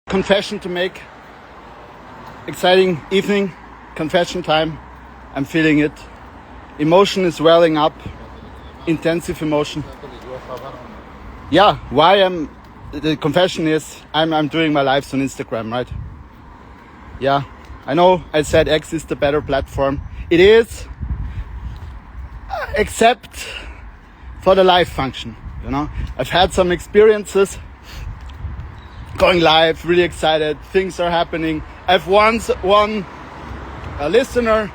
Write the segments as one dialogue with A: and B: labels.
A: confession to make. Exciting evening, confession time. I'm feeling it. Emotion is welling up. Intensive emotion. Yeah, the confession is I'm doing my lives on Instagram, right? Yeah, I know I said X is the better platform. It is, except for the live function, you know. I've had some experiences going live, really excited, things are happening. I've one listener,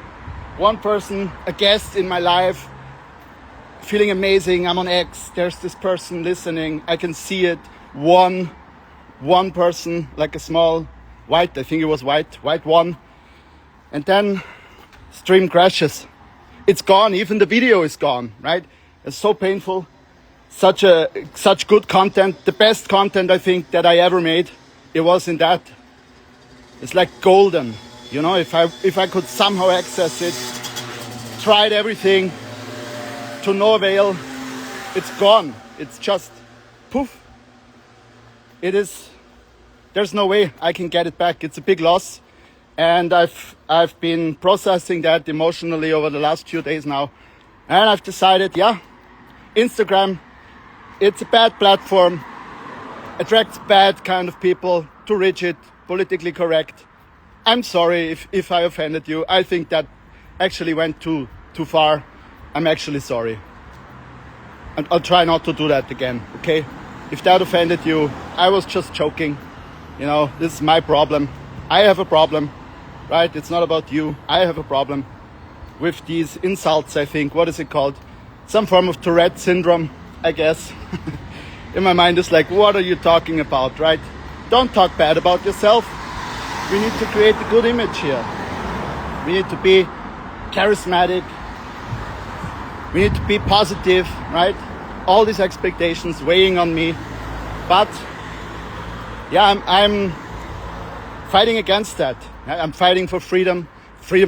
A: one person, a guest in my life, feeling amazing. I'm on X, there's this person listening, I can see it. One person, like a small white, I think it was white one. And then stream crashes. It's gone, even the video is gone, right? It's so painful. Such good content, the best content I think that I ever made. It was in that. It's like golden, you know, if I could somehow access it, tried everything to no avail, it's gone. It's just poof. There's no way I can get it back. It's a big loss. And I've been processing that emotionally over the last few days now. And I've decided, yeah, Instagram, it's a bad platform, attracts bad kind of people, too rigid, politically correct. I'm sorry if I offended you. I think that actually went too far. I'm actually sorry. And I'll try not to do that again, okay? If that offended you, I was just joking. You know, this is my problem. I have a problem, right? It's not about you. I have a problem with these insults, I think. What is it called? Some form of Tourette syndrome, I guess. In my mind, it's like, what are you talking about, right? Don't talk bad about yourself. We need to create a good image here. We need to be charismatic. We need to be positive, right? All these expectations weighing on me. But yeah, I'm fighting against that. I'm fighting for freedom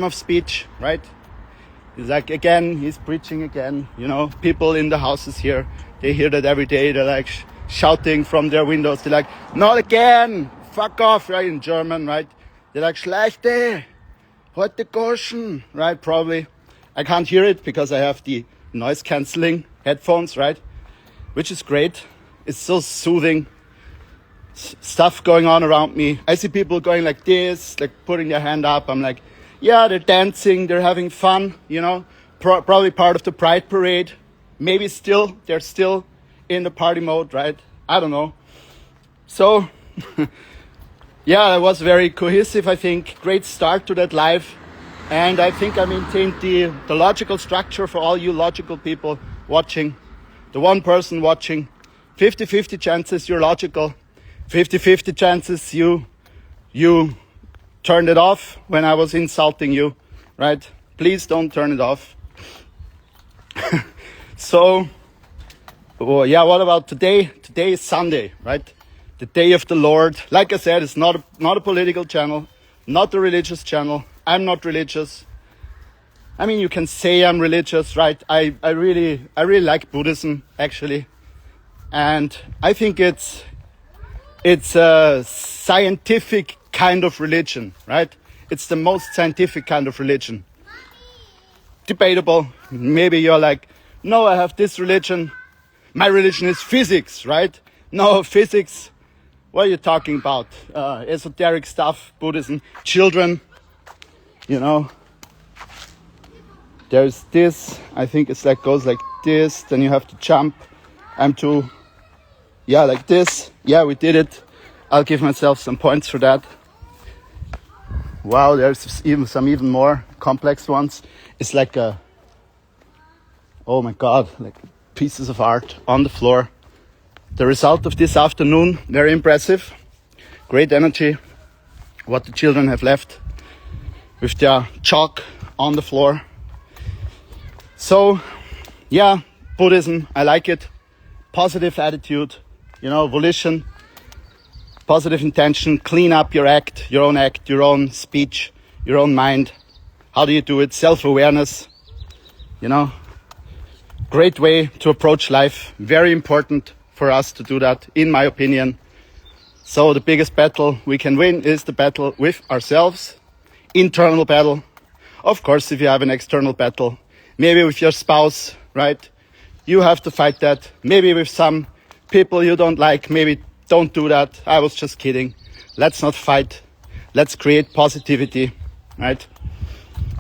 A: of speech, right? He's like, again, he's preaching again. You know, people in the houses here, they hear that every day. They're like shouting from their windows. They're like, not again, fuck off, right? In German, right? They're like, schlechte, heute Goschen, right? Probably. I can't hear it because I have the noise cancelling headphones, right? Which is great. It's so soothing. Stuff going on around me. I see people going like this, like putting their hand up. I'm like, yeah, they're dancing, they're having fun, you know, probably part of the Pride Parade. Maybe they're still in the party mode, right? I don't know. So, yeah, it was very cohesive, I think. Great start to that live. And I think I maintained the logical structure for all you logical people watching. The one person watching. 50-50 chances you're logical. 50-50 chances you turned it off when I was insulting you, right? Please don't turn it off. So, yeah, what about today? Today is Sunday, right? The day of the Lord. Like I said, it's not a political channel, not a religious channel. I'm not religious. I mean, you can say I'm religious, right? I really like Buddhism, actually. And I think it's a scientific kind of religion, right? It's the most scientific kind of religion. Debatable. Maybe you're like, no, I have this religion. My religion is physics, right? No, physics. What are you talking about? Esoteric stuff, Buddhism, children, you know. There's this, I think it's like, goes like this, then you have to jump. Yeah, like this. Yeah, we did it. I'll give myself some points for that. Wow, there's even more complex ones. It's like oh my God, like pieces of art on the floor. The result of this afternoon, very impressive. Great energy. What the children have left with their chalk on the floor. So, yeah, Buddhism, I like it. Positive attitude, you know, volition, positive intention, clean up your own speech, your own mind. How do you do it? Self-awareness, you know. Great way to approach life. Very important for us to do that, in my opinion. So the biggest battle we can win is the battle with ourselves, internal battle. Of course, if you have an external battle, maybe with your spouse, right? You have to fight that. Maybe with some people you don't like, maybe don't do that. I was just kidding. Let's not fight. Let's create positivity, right?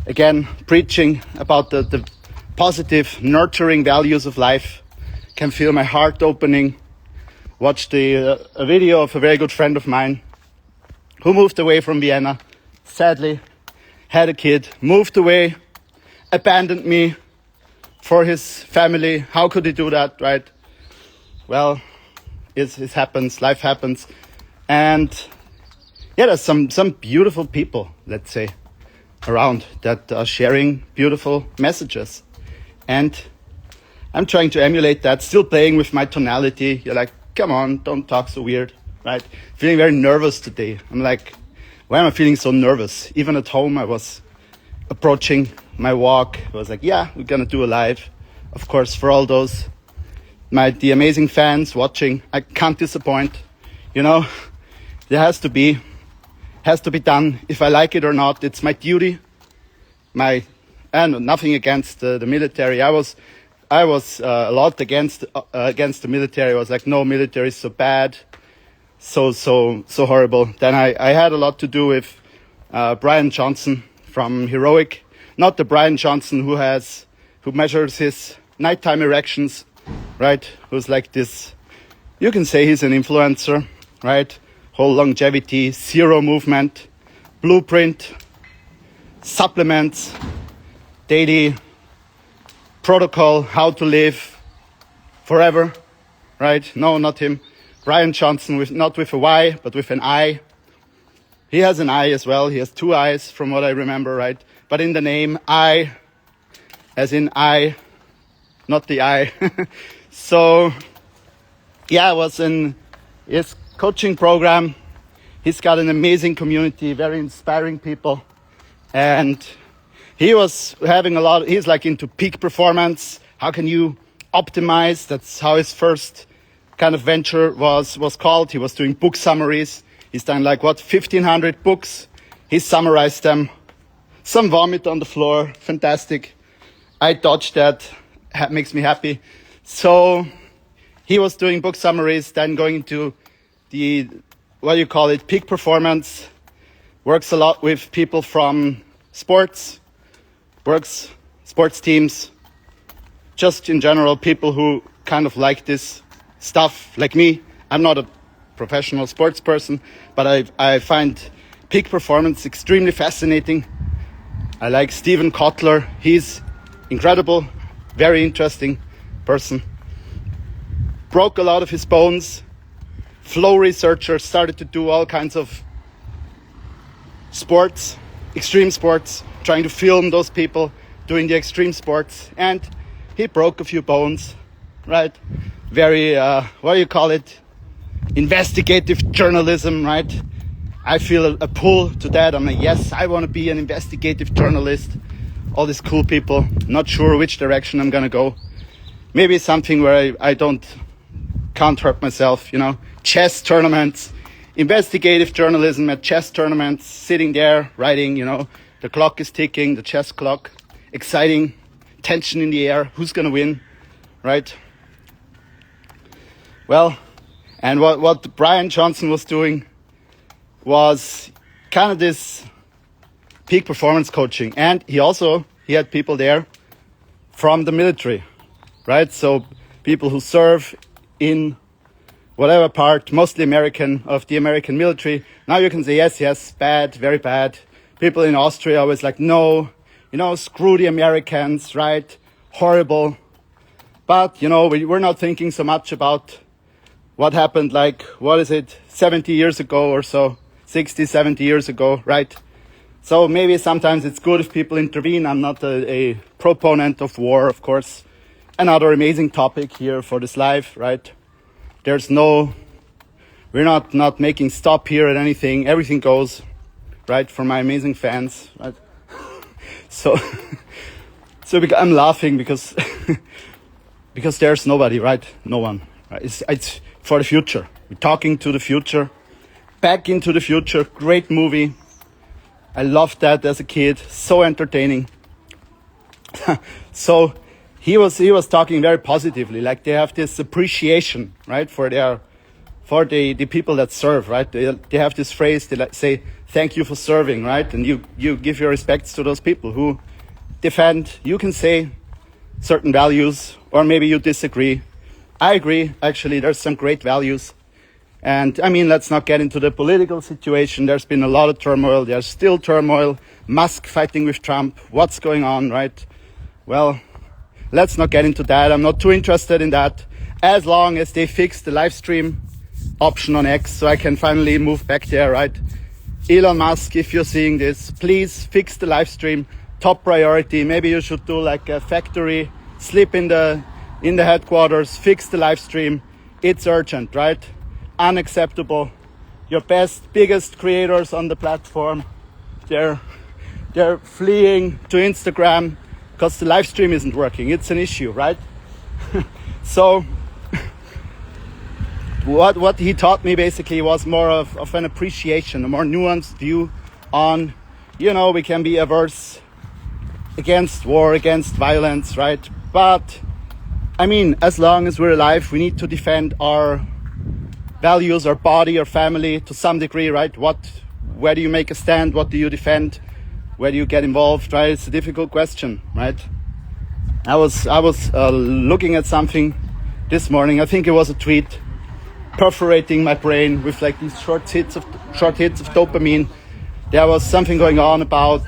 A: Again, preaching about the positive, nurturing values of life can feel my heart opening. Watched a video of a very good friend of mine who moved away from Vienna, sadly, had a kid, moved away, abandoned me for his family. How could he do that, right? Well, it happens, life happens. And yeah, there's some beautiful people, let's say, around that are sharing beautiful messages. And I'm trying to emulate that, still playing with my tonality. You're like, come on, don't talk so weird, right? Feeling very nervous today. I'm like, why am I feeling so nervous? Even at home, I was approaching my walk. I was like, yeah, we're gonna do a live. Of course, for all those, the amazing fans watching, I can't disappoint. You know, there has to be done. If I like it or not, it's my duty. And nothing against the military. I was a lot against the military. I was like, no, military is so bad, so horrible. Then I had a lot to do with Brian Johnson from Heroic, not the Brian Johnson who measures his nighttime erections, right? Who's like this, you can say he's an influencer, right? Whole longevity, zero movement, blueprint, supplements, daily protocol, how to live forever, right? No, not him. Brian Johnson, not with a Y, but with an I. He has an I as well. He has two eyes from what I remember, right? But in the name, I, as in I, not the I. So, yeah, I was in his coaching program. He's got an amazing community, very inspiring people. And he was having he's like into peak performance. How can you optimize? That's how his first kind of venture was called. He was doing book summaries. He's done like 1,500 books. He summarized them. Some vomit on the floor. Fantastic. I dodged that. Makes me happy. So he was doing book summaries, then going into peak performance. Works a lot with people from sports teams, just in general, people who kind of like this stuff, like me. I'm not a professional sports person, but I find peak performance extremely fascinating. I like Stephen Kotler. He's incredible, very interesting person. Broke a lot of his bones. Flow researcher, started to do all kinds of sports, extreme sports, trying to film those people doing the extreme sports, and he broke a few bones, right? Very, investigative journalism, right? I feel a pull to that. I'm like, yes, I want to be an investigative journalist. All these cool people, not sure which direction I'm gonna go. Maybe something where I can't hurt myself, you know? Chess tournaments, investigative journalism at chess tournaments, sitting there, writing, you know, the clock is ticking, the chess clock, exciting, tension in the air, who's gonna win, right? Well, and what Brian Johnson was doing was kind of this peak performance coaching. And he had people there from the military, right? So people who serve in whatever part, mostly American, of the American military. Now you can say, yes, bad, very bad. People in Austria always like, no, you know, screw the Americans, right? Horrible. But, you know, we're not thinking so much about what happened, like, 70 years ago or so, 60, 70 years ago, right? So maybe sometimes it's good if people intervene. I'm not a proponent of war, of course. Another amazing topic here for this live, right? We're not making stop here at anything. Everything goes, right? For my amazing fans, right? So I'm laughing because there's nobody, right? No one. Right? It's for the future. We're talking to the future. Back into the Future, great movie. I loved that as a kid, so entertaining. So he was talking very positively, like they have this appreciation, right, for the people that serve, right? They have this phrase, they say, thank you for serving, right? And you give your respects to those people who defend, you can say, certain values, or maybe you disagree. I agree, actually, there's some great values. And I mean, let's not get into the political situation. There's been a lot of turmoil. There's still turmoil. Musk fighting with Trump. What's going on, right? Well, let's not get into that. I'm not too interested in that. As long as they fix the live stream option on X, so I can finally move back there, right? Elon Musk, if you're seeing this, please fix the live stream. Top priority. Maybe you should do like a factory, sleep in the headquarters, fix the live stream. It's urgent, right? Unacceptable. Your biggest creators on the platform, they're fleeing to Instagram because the live stream isn't working. It's an issue, right? So what he taught me basically was more of an appreciation, a more nuanced view on, we can be averse against war, against violence, right? But I mean, as long as we're alive, we need to defend our values, our body, our family to some degree, right? Where do you make a stand? What do you defend? Where do you get involved, right? It's a difficult question, right? I was looking at something this morning. I think it was a tweet perforating my brain with like these short hits of dopamine. There was something going on about,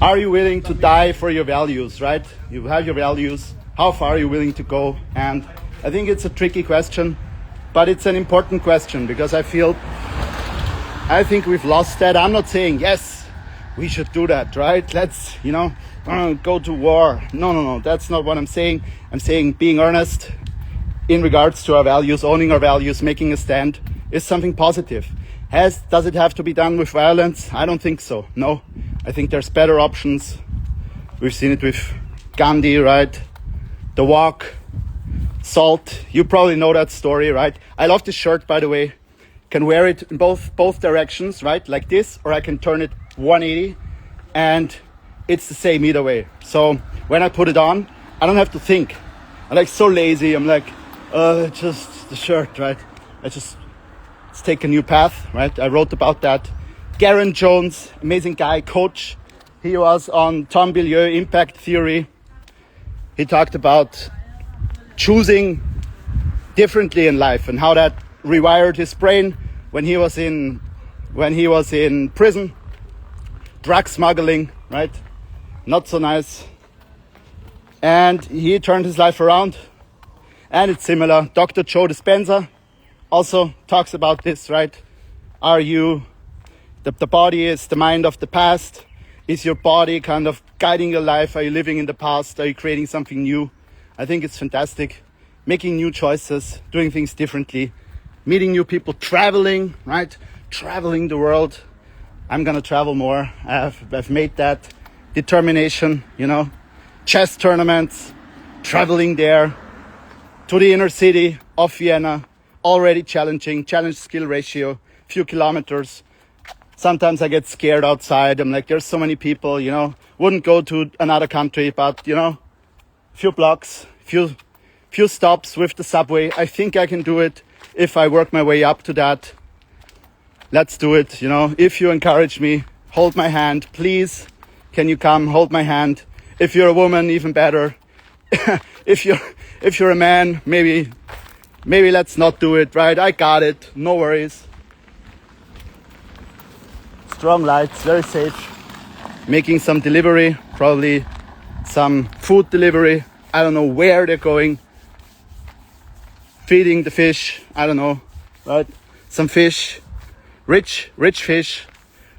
A: are you willing to die for your values, right? You have your values. How far are you willing to go? And I think it's a tricky question, but it's an important question because I think we've lost that. I'm not saying, yes, we should do that, right? Let's, go to war. No. That's not what I'm saying. I'm saying being earnest in regards to our values, owning our values, making a stand is something positive. Does it have to be done with violence? I don't think so. No, I think there's better options. We've seen it with Gandhi, right? The walk, salt. You probably know that story, right? I love this shirt, by the way. Can wear it in both directions, right? Like this, or I can turn it 180 and it's the same either way. So when I put it on, I don't have to think. I'm like so lazy. I'm like, just the shirt, right? Let's take a new path, right? I wrote about that. Garen Jones, amazing guy, coach. He was on Tom Bilyeu, Impact Theory. He talked about choosing differently in life and how that rewired his brain when he was in prison. Drug smuggling, right? Not so nice. And he turned his life around. And it's similar. Dr. Joe Dispenza also talks about this, right? Are you, the body is the mind of the past. Is your body kind of guiding your life? Are you living in the past? Are you creating something new? I think it's fantastic. Making new choices, doing things differently, meeting new people, traveling, right? Traveling the world. I'm gonna travel more. I've made that determination, chess tournaments, traveling there to the inner city of Vienna, already challenge skill ratio, few kilometers. Sometimes I get scared outside. I'm like, there's so many people, wouldn't go to another country, but, few blocks, few stops with the subway. I think I can do it if I work my way up to that. Let's do it. If you encourage me, hold my hand, please. Can you come hold my hand? If you're a woman, even better. If you're a man, maybe let's not do it, right? I got it. No worries. Strong lights, very safe. Making some delivery, probably some food delivery. I don't know where they're going. Feeding the fish, I don't know, right? Some fish, rich fish,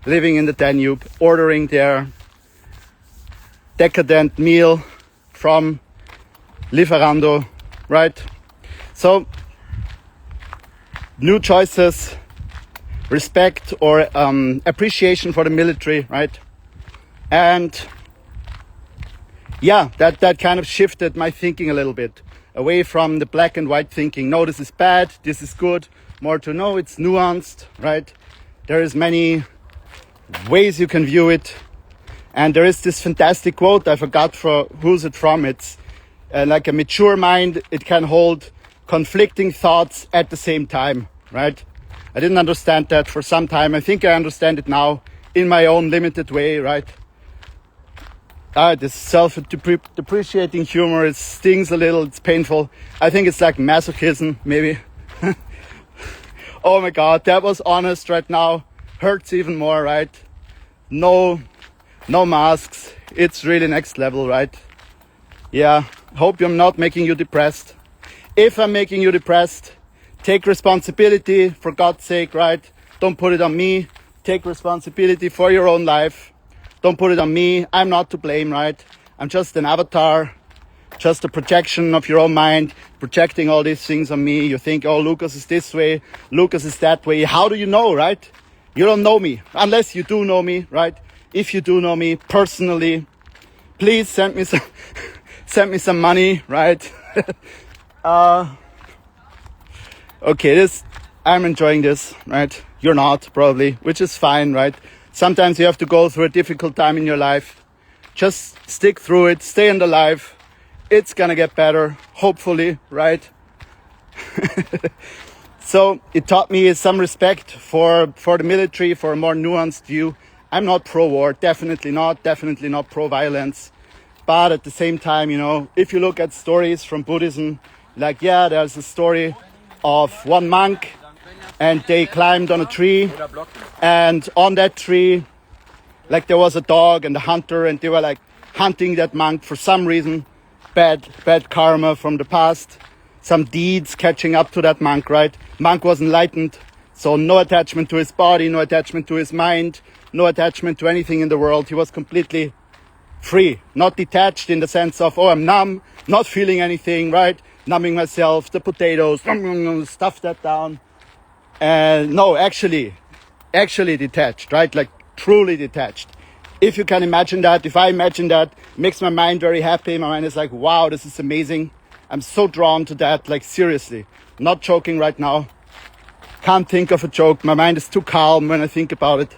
A: living in the Danube, ordering their decadent meal from Lieferando, right? So, new choices, respect or appreciation for the military, right? And yeah, that kind of shifted my thinking a little bit away from the black and white thinking. No, this is bad, this is good. more to know. It's nuanced, right? There is many ways you can view it. And there is this fantastic quote, I forgot who's it from. It's like a mature mind, it can hold conflicting thoughts at the same time, right? I didn't understand that for some time. I think I understand it now in my own limited way, right? This self-depreciating humor, it stings a little, it's painful. I think it's like masochism, maybe. Oh my God, that was honest right now. Hurts even more, right? No masks. It's really next level, right? Yeah, hope I'm not making you depressed. If I'm making you depressed, take responsibility for God's sake, right? Don't put it on me. Take responsibility for your own life. Don't put it on me. I'm not to blame, right? I'm just an avatar, just a projection of your own mind, projecting all these things on me. You think, oh, Lucas is this way, Lucas is that way. How do you know, right? You don't know me, unless you do know me, right? If you do know me personally, please send me some money, right? Okay, I'm enjoying this, right? You're not, probably, which is fine, right? Sometimes you have to go through a difficult time in your life. Just stick through it, stay in the life. It's gonna get better, hopefully, right? So it taught me some respect for the military, for a more nuanced view. I'm not pro-war, definitely not pro-violence. But at the same time, you know, if you look at stories from Buddhism, like, yeah, there's a story of one monk and they climbed on a tree, and on that tree, like, there was a dog and a hunter, and they were like hunting that monk for some reason, bad karma from the past, some deeds catching up to that monk, right? Monk was enlightened, so no attachment to his body, no attachment to his mind, no attachment to anything in the world. He was completely free, not detached in the sense of, oh, I'm numb, not feeling anything, right? Numbing myself, the potatoes, stuff that down. And no, actually detached, right? Like truly detached. If you can imagine that, if I imagine that, it makes my mind very happy. My mind is like, wow, this is amazing. I'm so drawn to that, like seriously. Not joking right now. Can't think of a joke. My mind is too calm when I think about it.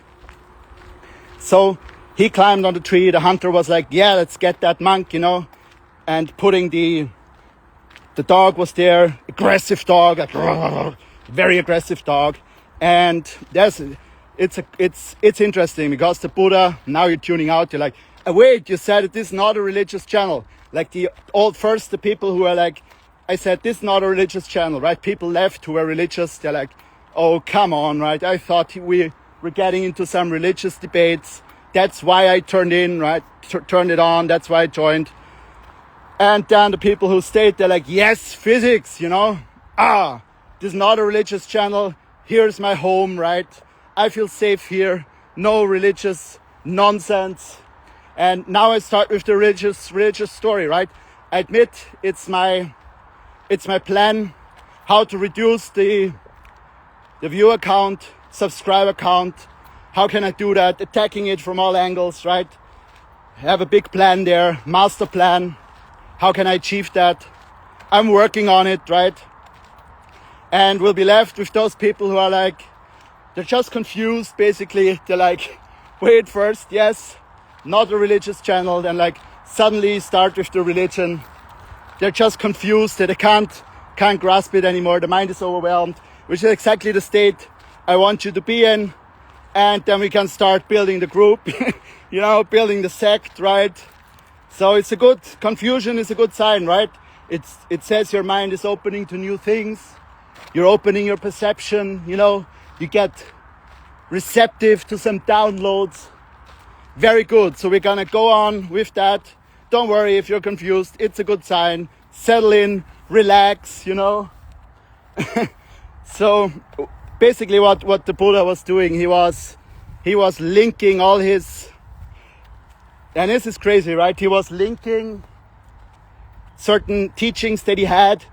A: So he climbed on the tree. The hunter was like, yeah, let's get that monk, you know. And putting the dog was there, aggressive dog, like, very aggressive dog. And it's interesting because the Buddha, now you're tuning out, you're like, oh, wait, you said it is not a religious channel. Like the people who are like, I said, this is not a religious channel, right? People left who were religious. They're like, oh, come on, right? I thought we were getting into some religious debates. That's why I turned in, right? Turned it on. That's why I joined. And then the people who stayed, they're like, yes, physics, you know? This is not a religious channel. Here's my home, right? I feel safe here. No religious nonsense. And now I start with the religious story, right? I admit it's my plan how to reduce the viewer count, subscriber count. How can I do that? Attacking it from all angles, right? I have a big plan there, master plan. How can I achieve that? I'm working on it, right? And we'll be left with those people who are like, they're just confused, basically. They're like, wait, first, yes, not a religious channel, then like suddenly start with the religion. They're just confused, they can't grasp it anymore. The mind is overwhelmed, which is exactly the state I want you to be in. And then we can start building the group, you know, building the sect, right? So it's a good, confusion is a good sign, right? It says your mind is opening to new things. You're opening your perception, you know, you get receptive to some downloads. Very good. So we're gonna go on with that. Don't worry if you're confused. It's a good sign. Settle in, relax, you know. So basically what the Buddha was doing, he was linking all his, and this is crazy, right? He was linking certain teachings that he had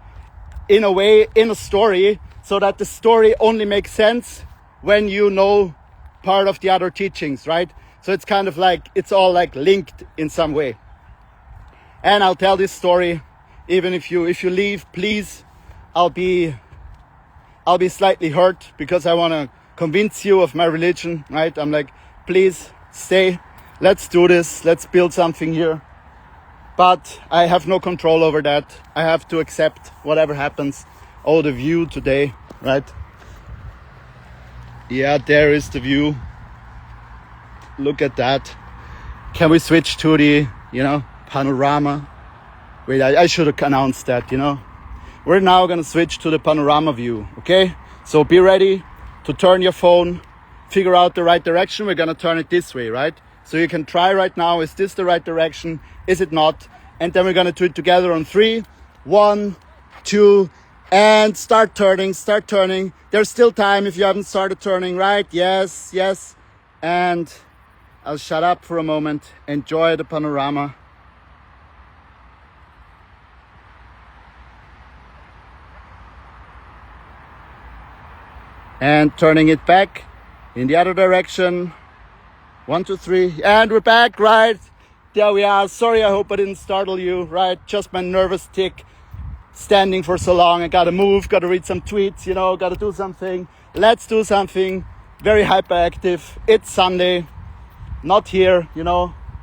A: in a way, in a story, so that the story only makes sense when you know part of the other teachings, right? So it's kind of like, it's all like linked in some way. And I'll tell this story, even if you leave, please, I'll be I'll be slightly hurt because I want to convince you of my religion, right? I'm like, please stay, let's do this, let's build something here. But I have no control over that. I have to accept whatever happens. Oh, the view today, right? Yeah, there is the view. Look at that. Can we switch to the, panorama? Wait, I should have announced that, We're now going to switch to the panorama view, okay? So be ready to turn your phone, figure out the right direction. We're going to turn it this way, right? So you can try right now, is this the right direction? Is it not? And then we're going to do it together on 3. 1, 2, and start turning. There's still time if you haven't started turning, right? Yes. And I'll shut up for a moment. Enjoy the panorama. And turning it back in the other direction. 1, 2, 3. And we're back, right? There we are. Sorry, I hope I didn't startle you, right? Just my nervous tick. Standing for so long. I gotta move, gotta read some tweets, gotta do something. Let's do something. Very hyperactive. It's Sunday. Not here,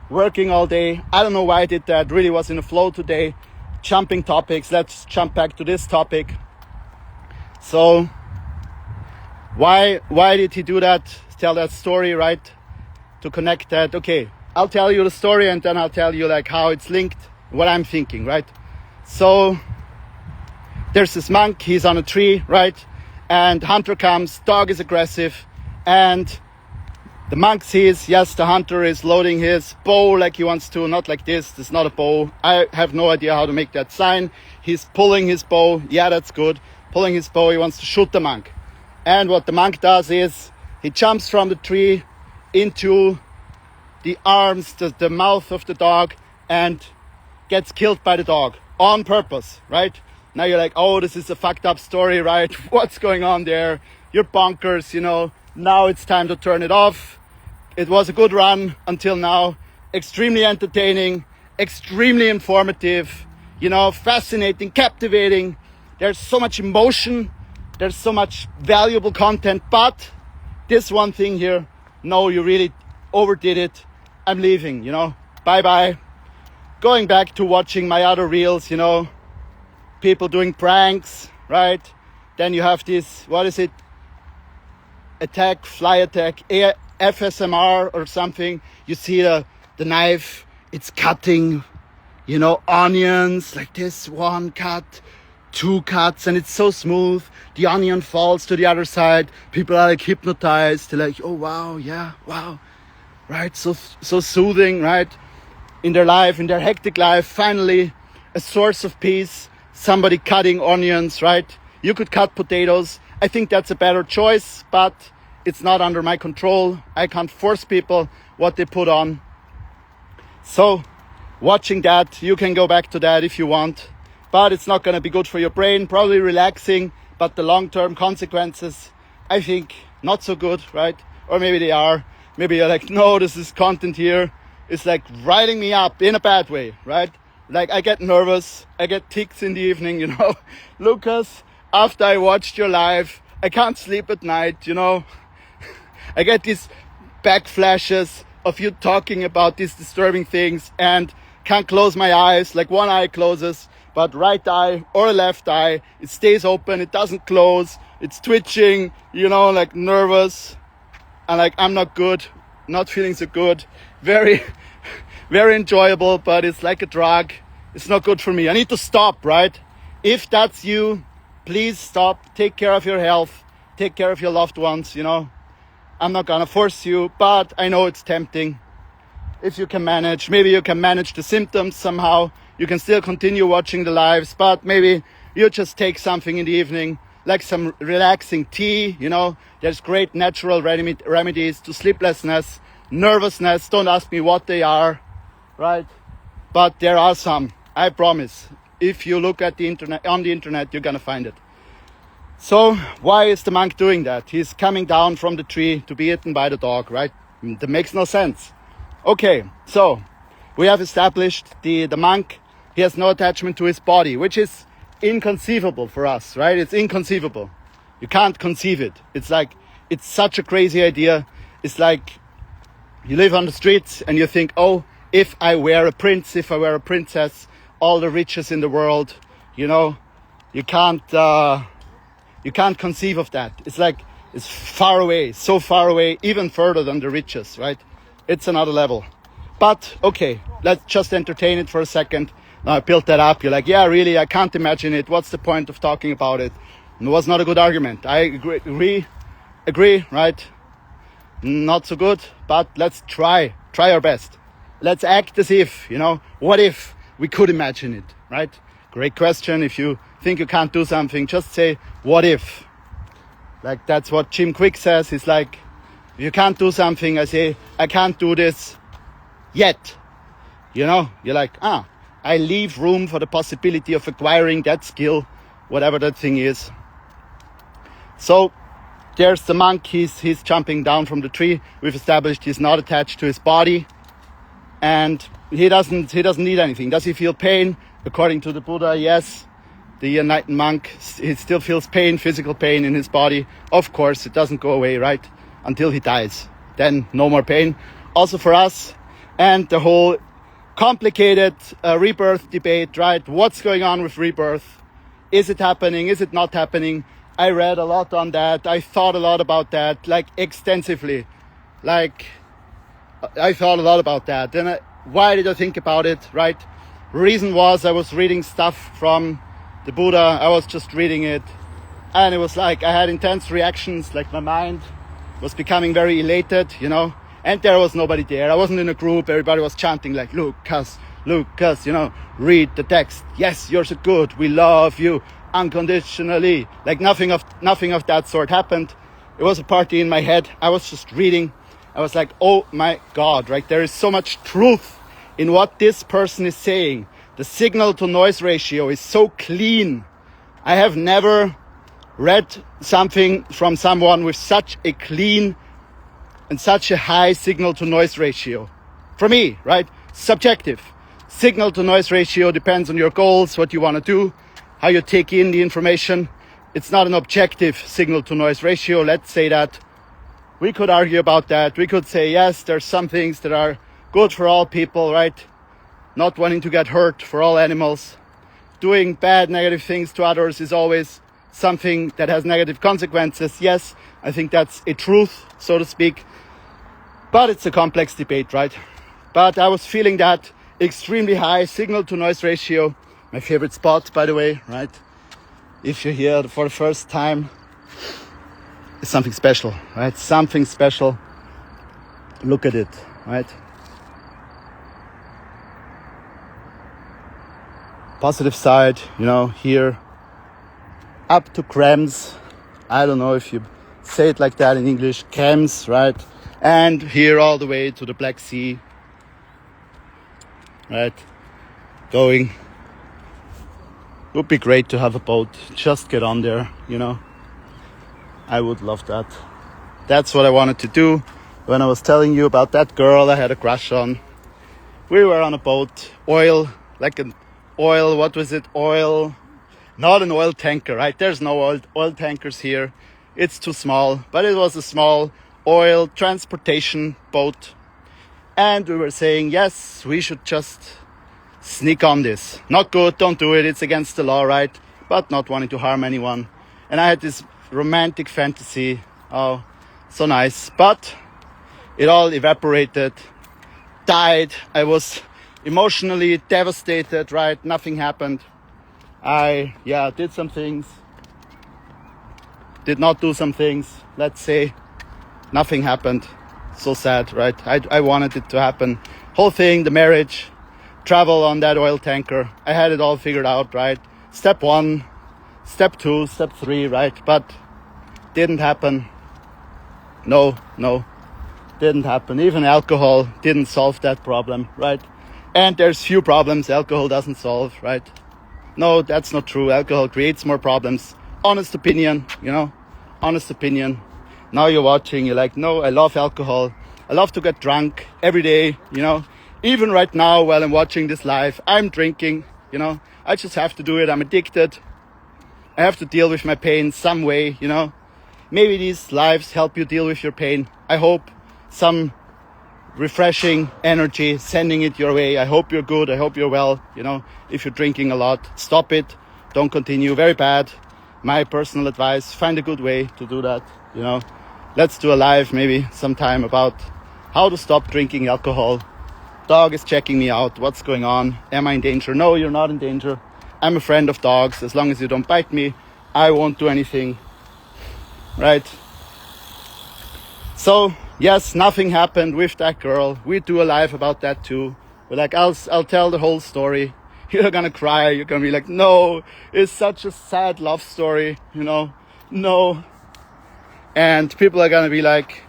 A: working all day. I don't know why I did that. Really was in a flow today. Jumping topics. Let's jump back to this topic. So, why did he do that? Tell that story, right? To connect that. Okay, I'll tell you the story and then I'll tell you how it's linked, what I'm thinking, right? So, there's this monk, he's on a tree, right? And hunter comes, dog is aggressive, and the monk sees, yes, the hunter is loading his bow like he wants to, not like this. This is not a bow. I have no idea how to make that sign. He's pulling his bow. Yeah, that's good. Pulling his bow, he wants to shoot the monk. And what the monk does is he jumps from the tree into the arms, the mouth of the dog, and gets killed by the dog on purpose, right? Now you're like, oh, this is a fucked up story, right? What's going on there? You're bonkers, Now it's time to turn it off. It was a good run until now. Extremely entertaining, extremely informative, fascinating, captivating. There's so much emotion. There's so much valuable content. But this one thing here, no, you really overdid it. I'm leaving, Bye-bye. Going back to watching my other reels, people doing pranks, right? Then you have this, what is it? Fly attack, FSMR or something. You see the knife, it's cutting, onions like this, 1 cut, 2 cuts, and it's so smooth. The onion falls to the other side. People are hypnotized. They're like, oh, wow, yeah, wow. Right, so soothing, right? In their life, in their hectic life, finally a source of peace. Somebody cutting onions, right? You could cut potatoes. I think that's a better choice, but it's not under my control. I can't force people what they put on. So watching that, you can go back to that if you want, but it's not going to be good for your brain. Probably relaxing, but the long-term consequences, I think, not so good, right? Or maybe they are. Maybe you're like, no, this is content here. It's like riding me up in a bad way, right? Like I get nervous. I get tics in the evening, Lucas, after I watched your live, I can't sleep at night, I get these backflashes of you talking about these disturbing things and can't close my eyes. Like one eye closes, but right eye or left eye, it stays open. It doesn't close. It's twitching, like nervous. And like, I'm not good, not feeling so good. Very, very enjoyable, but it's like a drug. It's not good for me. I need to stop, right? If that's you, please stop. Take care of your health. Take care of your loved ones, I'm not gonna force you, but I know it's tempting. If you can manage, maybe you can manage the symptoms somehow. You can still continue watching the lives, but maybe you just take something in the evening, like some relaxing tea, There's great natural remedies to sleeplessness, nervousness. Don't ask me what they are, right? But there are some, I promise. If you look at on the internet, you're gonna find it. So why is the monk doing that? He's coming down from the tree to be eaten by the dog, right? That makes no sense. Okay, so we have established the monk, he has no attachment to his body, which is inconceivable for us, right? It's inconceivable. You can't conceive it. It's like, it's such a crazy idea. It's like you live on the streets and you think, oh, if I were a prince, if I were a princess, all the riches in the world, you know, you can't conceive of that. It's like, it's far away, so far away, even further than the riches, right? It's another level. But okay, let's just entertain it for a second. Now I built that up. You're like, yeah, really, I can't imagine it. What's the point of talking about it? And it was not a good argument. I agree, right? Not so good, but let's try our best. Let's act as if, you know, what if we could imagine it, right? Great question. If you think you can't do something, just say, what if? Like, that's what Jim Quick says. He's like, if you can't do something, I say, I can't do this yet. You know, you're like, I leave room for the possibility of acquiring that skill, whatever that thing is. So there's the monk. He's jumping down from the tree. We've established he's not attached to his body, and he doesn't need anything. Does he feel pain? According to the Buddha, yes. The enlightened monk, he still feels pain, physical pain in his body. Of course, it doesn't go away, right? Until he dies. Then no more pain. Also for us, and the whole complicated rebirth debate, right? What's going on with rebirth? Is it happening? Is it not happening? I read a lot on that. I thought a lot about that, like extensively. Like, I thought a lot about that. And why did I think about it, right? Reason was I was reading stuff from the Buddha. I was just reading it. And it was like I had intense reactions, like my mind was becoming very elated, you know. And there was nobody there. I wasn't in a group. Everybody was chanting like, Lucas, you know, read the text. Yes, you're so good. We love you unconditionally. Like nothing of that sort happened. It was a party in my head. I was just reading. I was like, oh my God, right? There is so much truth in what this person is saying. The signal to noise ratio is so clean. I have never read something from someone with such a clean and such a high signal to noise ratio. For me, right? Subjective. Signal to noise ratio depends on your goals, what you want to do, how you take in the information. It's not an objective signal to noise ratio. Let's say that. We could argue about that. We could say, yes, there's some things that are good for all people, right? Not wanting to get hurt for all animals. Doing bad, negative things to others is always something that has negative consequences. Yes, I think that's a truth, so to speak. But it's a complex debate, right? But I was feeling that extremely high signal to noise ratio. My favorite spot, by the way, right? If you're here for the first time, it's something special, right? Something special. Look at it, right? Positive side, you know, here up to Krems. I don't know if you say it like that in English, Krems, right? And here all the way to the Black Sea, right? Going. Would be great to have a boat. Just get on there, you know. I would love that. That's what I wanted to do when I was telling you about that girl I had a crush on. We were on a boat, what was it? Not an oil tanker, right? There's no oil tankers here. It's too small, but it was a small oil transportation boat. And we were saying, yes, we should just sneak on this. Not good, don't do it. It's against the law, right? But not wanting to harm anyone. And I had this romantic fantasy. Oh, so nice. But it all evaporated, died. I was emotionally devastated, right? Nothing happened. I did some things. Did not do some things. Let's say nothing happened. So sad, right? I wanted it to happen. Whole thing, the marriage, travel on that oil tanker. I had it all figured out, right? Step 1, step 2, step 3, right? But didn't happen. No, didn't happen. Even alcohol didn't solve that problem, right? And there's few problems alcohol doesn't solve, right? No, that's not true. Alcohol creates more problems. Honest opinion, you know? Honest opinion. Now you're watching, you're like, no, I love alcohol. I love to get drunk every day, you know? Even right now while I'm watching this live, I'm drinking, you know? I just have to do it. I'm addicted. I have to deal with my pain some way, you know. Maybe these lives help you deal with your pain. I hope some refreshing energy sending it your way. I hope you're good. I hope you're well. You know, if you're drinking a lot, stop it. Don't continue. Very bad. My personal advice, find a good way to do that. You know, let's do a live maybe sometime about how to stop drinking alcohol. Dog is checking me out. What's going on? Am I in danger? No, you're not in danger. I'm a friend of dogs. As long as you don't bite me, I won't do anything. Right? So, yes, nothing happened with that girl. We do a live about that too. But like, I'll tell the whole story. You're gonna cry. You're gonna be like, no, it's such a sad love story, you know? No. And people are gonna be like,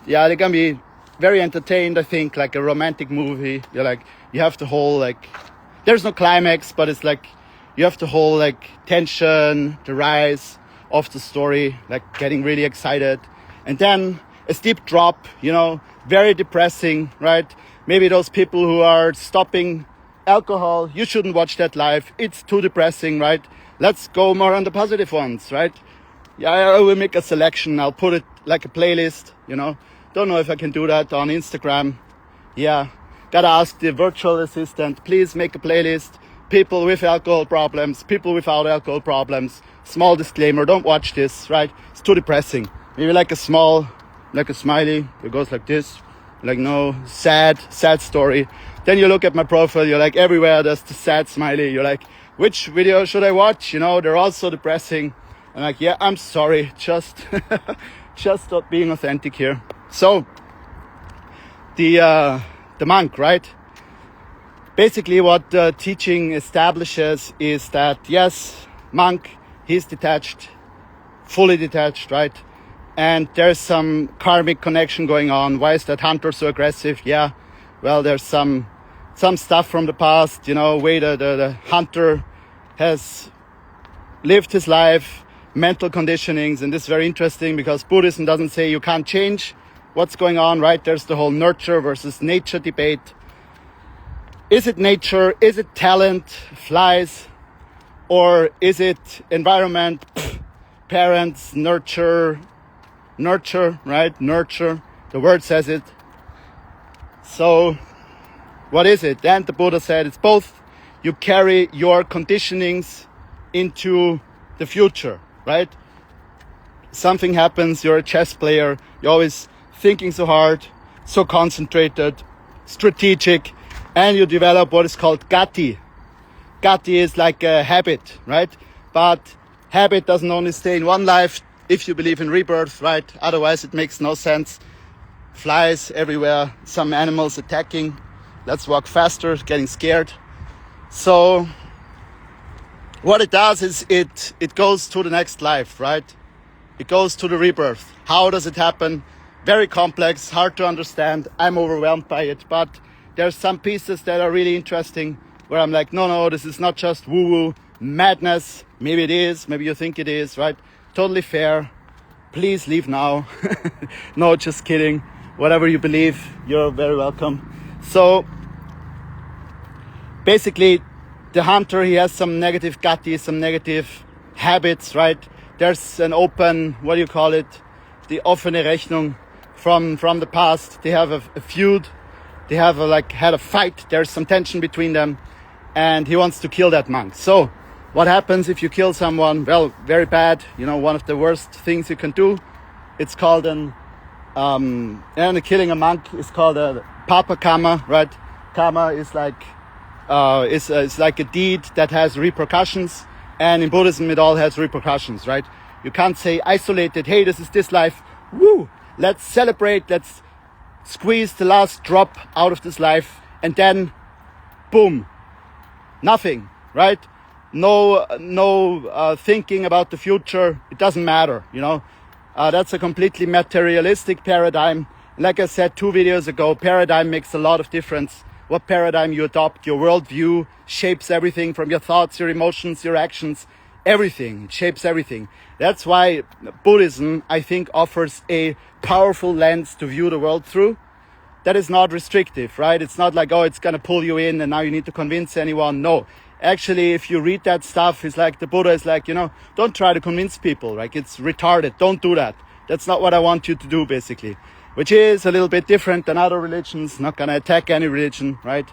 A: yeah, they're gonna be very entertained, I think, like a romantic movie. You're like, you have the whole, like, there's no climax, but it's like, you have the whole, like, tension, the rise of the story, like getting really excited. And then a steep drop, you know, very depressing, right? Maybe those people who are stopping alcohol, you shouldn't watch that live. It's too depressing, right? Let's go more on the positive ones, right? Yeah, I will make a selection. I'll put it like a playlist, you know. Don't know if I can do that on Instagram. Yeah, gotta ask the virtual assistant, please make a playlist. People with alcohol problems, people without alcohol problems. Small disclaimer, don't watch this, right? It's too depressing. Maybe like a small, like a smiley that goes like this. Like, no, sad story. Then you look at my profile, you're like, everywhere there's the sad smiley. You're like, which video should I watch? You know, they're all so depressing. I'm like, yeah, I'm sorry, just stop being authentic here. So, the monk, right? Basically what teaching establishes is that, yes, monk, he's detached, fully detached, right? And there's some karmic connection going on. Why is that hunter so aggressive? Yeah, well, there's some stuff from the past, you know, way the hunter has lived his life, mental conditionings, and this is very interesting because Buddhism doesn't say you can't change what's going on, right? There's the whole nurture versus nature debate. Is it nature? Is it talent, flies? Or is it environment, parents, nurture, right? Nurture, the word says it. So, what is it? And the Buddha said it's both. You carry your conditionings into the future, right? Something happens, you're a chess player, you're always thinking so hard, so concentrated, strategic, and you develop what is called gati. Gati is like a habit, right? But habit doesn't only stay in one life if you believe in rebirth, right? Otherwise it makes no sense. Flies everywhere, some animals attacking. Let's walk faster, getting scared. So what it does is it goes to the next life, right? It goes to the rebirth. How does it happen? Very complex, hard to understand. I'm overwhelmed by it, but there's some pieces that are really interesting where I'm like, no, this is not just woo-woo madness. Maybe it is, maybe you think it is, right? Totally fair. Please leave now. No, just kidding. Whatever you believe, you're very welcome. So basically, the hunter, he has some negative gati, some negative habits, right? There's an open, what do you call it? The offene Rechnung from the past. They have a feud. They have had a fight. There's some tension between them. And he wants to kill that monk. So what happens if you kill someone? Well, very bad. You know, one of the worst things you can do. It's called killing a monk is called a papa karma, right? Karma is like a deed that has repercussions. And in Buddhism, it all has repercussions, right? You can't say isolated, hey, this is this life. Woo! Let's celebrate. Let's squeeze the last drop out of this life. And then, boom. Nothing, right? No thinking about the future. It doesn't matter, you know. That's a completely materialistic paradigm. Like I said 2 videos ago, paradigm makes a lot of difference. What paradigm you adopt, your worldview shapes everything from your thoughts, your emotions, your actions, everything. It shapes everything. That's why Buddhism, I think, offers a powerful lens to view the world through. That is not restrictive, right? It's not like, oh, it's going to pull you in and now you need to convince anyone. No, Actually, if you read that stuff, it's like the Buddha is like, don't try to convince people. Like, it's retarded. Don't do that. That's not what I want you to do, basically. Which is a little bit different than other religions. Not gonna attack any religion, right?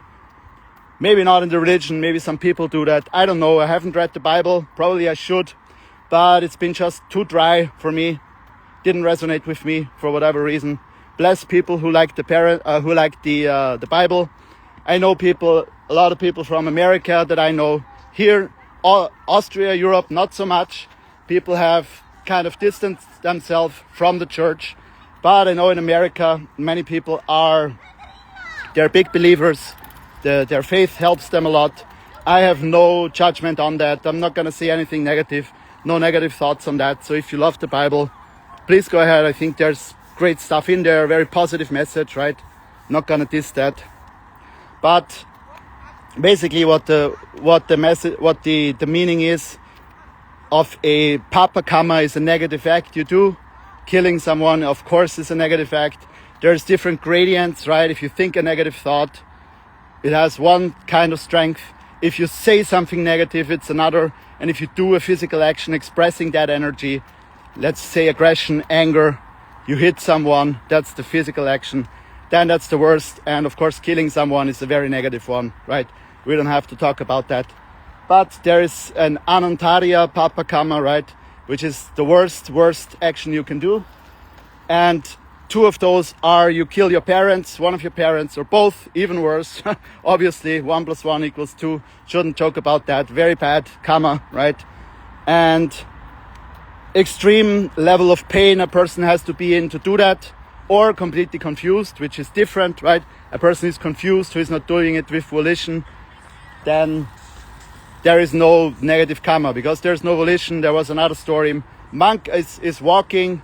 A: Maybe not in the religion. Maybe some people do that. I don't know. I haven't read the Bible. Probably I should. But it's been just too dry for me. Didn't resonate with me for whatever reason. Bless people who like the Bible. I know a lot of people from America that I know. Here, Austria, Europe, not so much. People have kind of distanced themselves from the church. But I know in America, many people they're big believers. Their faith helps them a lot. I have no judgment on that. I'm not going to say anything negative. No negative thoughts on that. So if you love the Bible, please go ahead. I think there's great stuff in there. Very positive message, right? Not going to diss that. But basically what the meaning is of a papa karma is a negative act you do. Killing someone, of course, is a negative act. There's different gradients, right? If you think a negative thought, it has one kind of strength. If you say something negative, it's another. And if you do a physical action expressing that energy, let's say aggression, anger, you hit someone, that's the physical action, then that's the worst. And of course, killing someone is a very negative one, right? We don't have to talk about that. But there is an anantarya papa karma, right? Which is the worst action you can do. And two of those are you kill your parents, one of your parents, or both, even worse. Obviously, 1 + 1 = 2. Shouldn't joke about that. Very bad karma, right? And extreme level of pain a person has to be in to do that, or completely confused, which is different, right? A person is confused who is not doing it with volition, then there is no negative karma because there's no volition. There was another story. Monk is walking.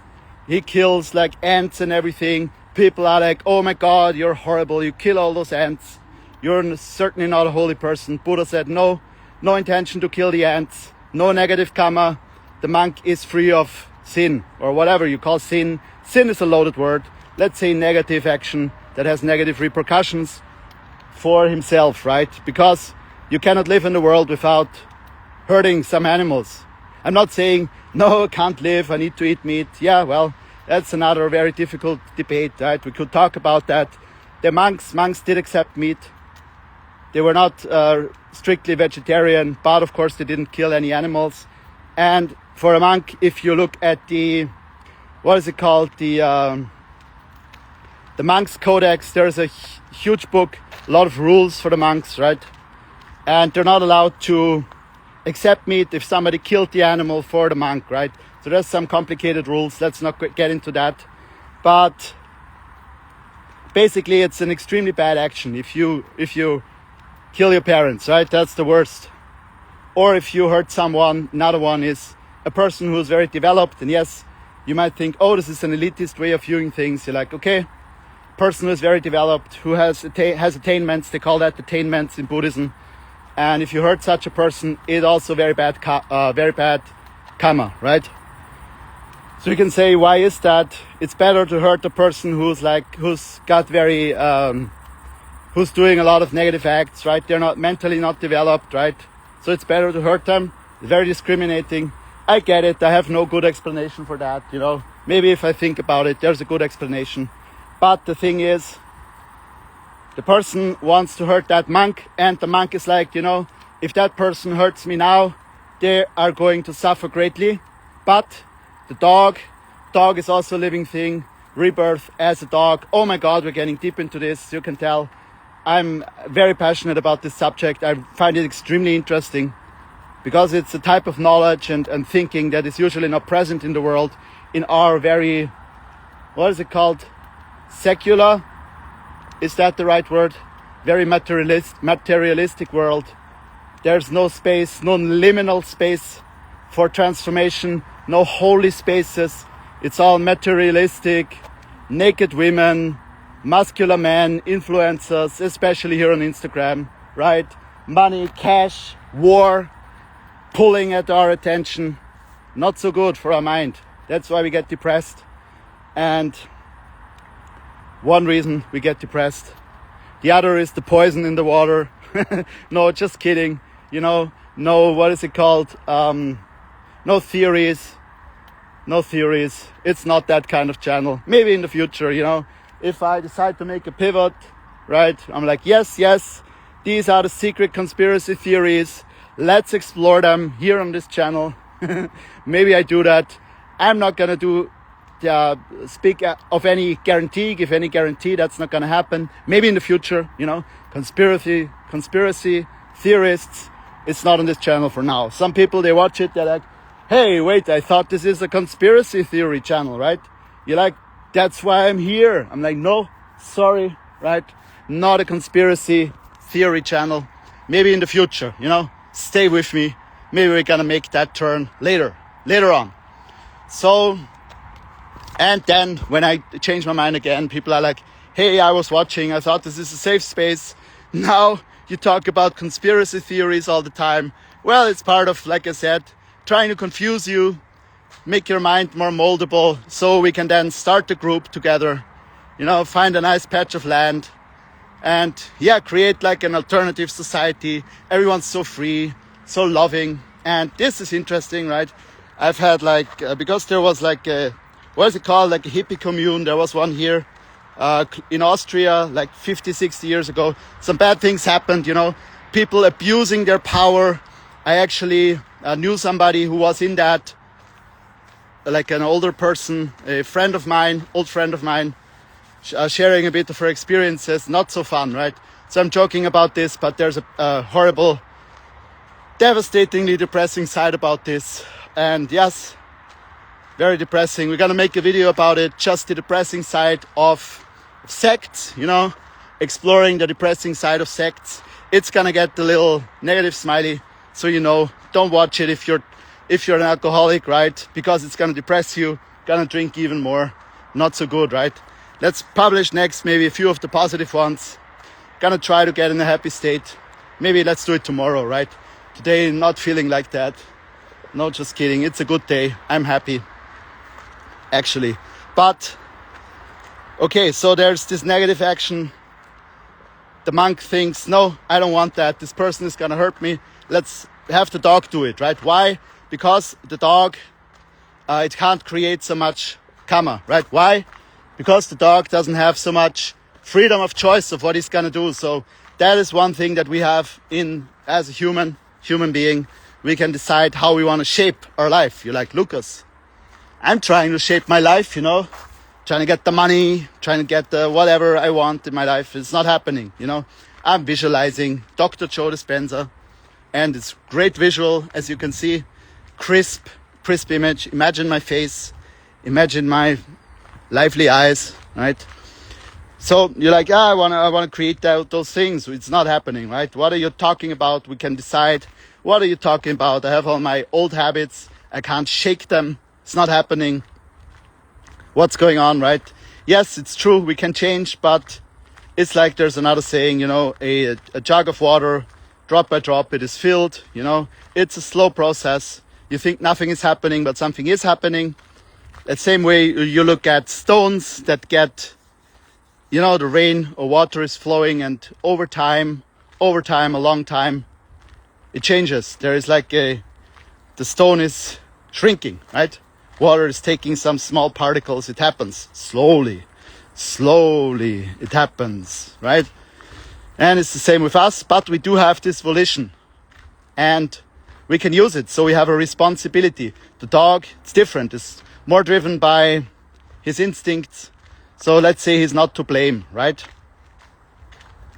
A: He kills like ants and everything. People are like, oh my God, you're horrible. You kill all those ants. You're certainly not a holy person. Buddha said, no intention to kill the ants. No negative karma. The monk is free of sin or whatever you call sin. Sin is a loaded word. Let's say negative action that has negative repercussions for himself, right? Because you cannot live in the world without hurting some animals. I'm not saying, no, I can't live, I need to eat meat. Yeah, well, that's another very difficult debate, right? We could talk about that. The monks did accept meat. They were not strictly vegetarian, but of course they didn't kill any animals. And for a monk, if you look at the Monk's Codex, there's a huge book, a lot of rules for the monks, right? And they're not allowed to accept meat if somebody killed the animal for the monk, right? So there's some complicated rules. Let's not get into that. But basically, it's an extremely bad action. If you kill your parents, right? That's the worst. Or if you hurt someone, another one is a person who's very developed. And yes, you might think, oh, this is an elitist way of viewing things. You're like, okay, person who is very developed, who has attainments. They call that attainments in Buddhism. And if you hurt such a person, it's also very bad karma, right? So you can say, why is that? It's better to hurt a person who's doing a lot of negative acts, right? They're not mentally not developed, right? So it's better to hurt them. It's very discriminating. I get it. I have no good explanation for that, Maybe if I think about it, there's a good explanation. But the thing is, the person wants to hurt that monk, and the monk is like, if that person hurts me now, they are going to suffer greatly. But the dog is also a living thing, rebirth as a dog. Oh my God, we're getting deep into this. You can tell I'm very passionate about this subject. I find it extremely interesting because it's a type of knowledge and thinking that is usually not present in the world, in our very, secular, is that the right word? Very materialistic world. There's no space, no liminal space for transformation, no holy spaces. It's all materialistic, naked women, muscular men, influencers, especially here on Instagram, right? Money, cash, war, pulling at our attention. Not so good for our mind. That's why we get depressed. And one reason we get depressed. The other is the poison in the water. No, just kidding. no, what is it called? No theories. No theories. It's not that kind of channel. Maybe in the future, if I decide to make a pivot, right? I'm like, yes, these are the secret conspiracy theories. Let's explore them here on this channel. Maybe I do that. I'm not gonna speak of any guarantee, give any guarantee. That's not gonna happen. Maybe in the future, conspiracy theorists. It's not on this channel for now. Some people, they watch it, they're like, hey, wait, I thought this is a conspiracy theory channel, right? You're like, that's why I'm here. I'm like, no, sorry, right? Not a conspiracy theory channel. Maybe in the future, stay with me. Maybe we're gonna make that turn later on. So, and then when I change my mind again, people are like, hey, I was watching, I thought this is a safe space. Now you talk about conspiracy theories all the time. Well, it's part of, like I said, trying to confuse you, make your mind more moldable, so we can then start the group together, find a nice patch of land and create like an alternative society. Everyone's so free, so loving. And this is interesting, right? I've had because there was like a hippie commune. There was one here in Austria, like 50, 60 years ago. Some bad things happened, people abusing their power. I actually knew somebody who was in that, like an older person, old friend of mine, sharing a bit of her experiences. Not so fun, right? So I'm joking about this, but there's a horrible, devastatingly depressing side about this. And yes, very depressing. We're gonna make a video about it, just the depressing side of sects, exploring the depressing side of sects. It's gonna get the little negative smiley, so don't watch it if you're an alcoholic, right? Because it's gonna depress you, gonna drink even more. Not so good, right? Let's publish next maybe a few of the positive ones. Gonna try to get in a happy state. Maybe let's do it tomorrow, right? Today, not feeling like that. No, just kidding. It's a good day. I'm happy, actually. But, okay, so there's this negative action. The monk thinks, no, I don't want that. This person is gonna hurt me. Let's have the dog do it, right? Why? Because the dog, it can't create so much karma, right? Why? Because the dog doesn't have so much freedom of choice of what he's gonna do. So that is one thing that we have as a human being. We can decide how we want to shape our life. You're like, Lucas, I'm trying to shape my life, trying to get the money, trying to get the whatever I want in my life. It's not happening, I'm visualizing Dr. Joe Dispenza, and it's great visual, as you can see, crisp image. Imagine my face, imagine my lively eyes, right? So you're like, I want to create those things. It's not happening, right? What are you talking about? We can decide. What are you talking about? I have all my old habits. I can't shake them. It's not happening. What's going on, right? Yes, it's true. We can change, but it's like there's another saying, a jug of water, drop by drop, it is filled. It's a slow process. You think nothing is happening, but something is happening. The same way you look at stones that get, the rain or water is flowing, and over time, a long time, it changes. There is the stone is shrinking, right? Water is taking some small particles. It happens slowly it happens, right? And it's the same with us, but we do have this volition and we can use it. So we have a responsibility. The dog, it's different. It's more driven by his instincts. So let's say he's not to blame, right?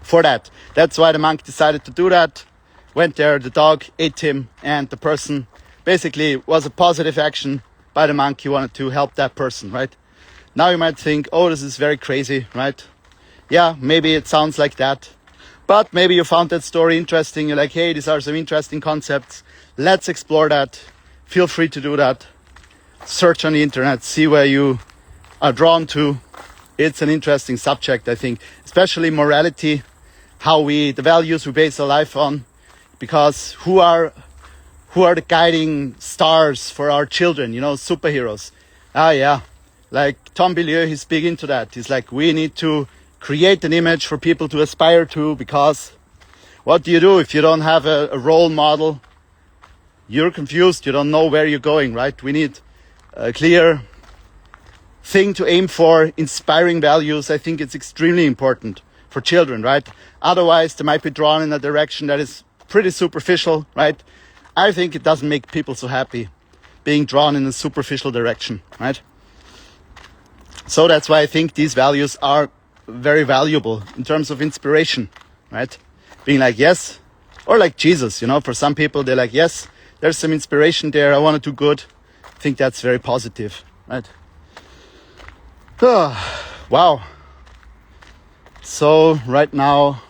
A: For that. That's why the monk decided to do that. Went there, the dog ate him, and the person basically was a positive action by the monk. He wanted to help that person, right? Now you might think, oh, this is very crazy, right? Yeah, maybe it sounds like that. But maybe you found that story interesting. You're like, hey, these are some interesting concepts. Let's explore that. Feel free to do that. Search on the internet, see where you are drawn to. It's an interesting subject, I think, especially morality, the values we base our life on, because who are the guiding stars for our children, superheroes. Like Tom Billieu, he's big into that. He's like, we need to create an image for people to aspire to, because What do you do if you don't have a role model? You're confused. You don't know where you're going, right? We need a clear thing to aim for, inspiring values. I think it's extremely important for children, right? Otherwise, they might be drawn in a direction that is pretty superficial, right? I think it doesn't make people so happy being drawn in a superficial direction, right? So that's why I think these values are very valuable in terms of inspiration, right? Being like, yes, or like Jesus, you know, for some people, they're like, yes, there's some inspiration there. I want to do good. I think that's very positive, right? Wow. So right now,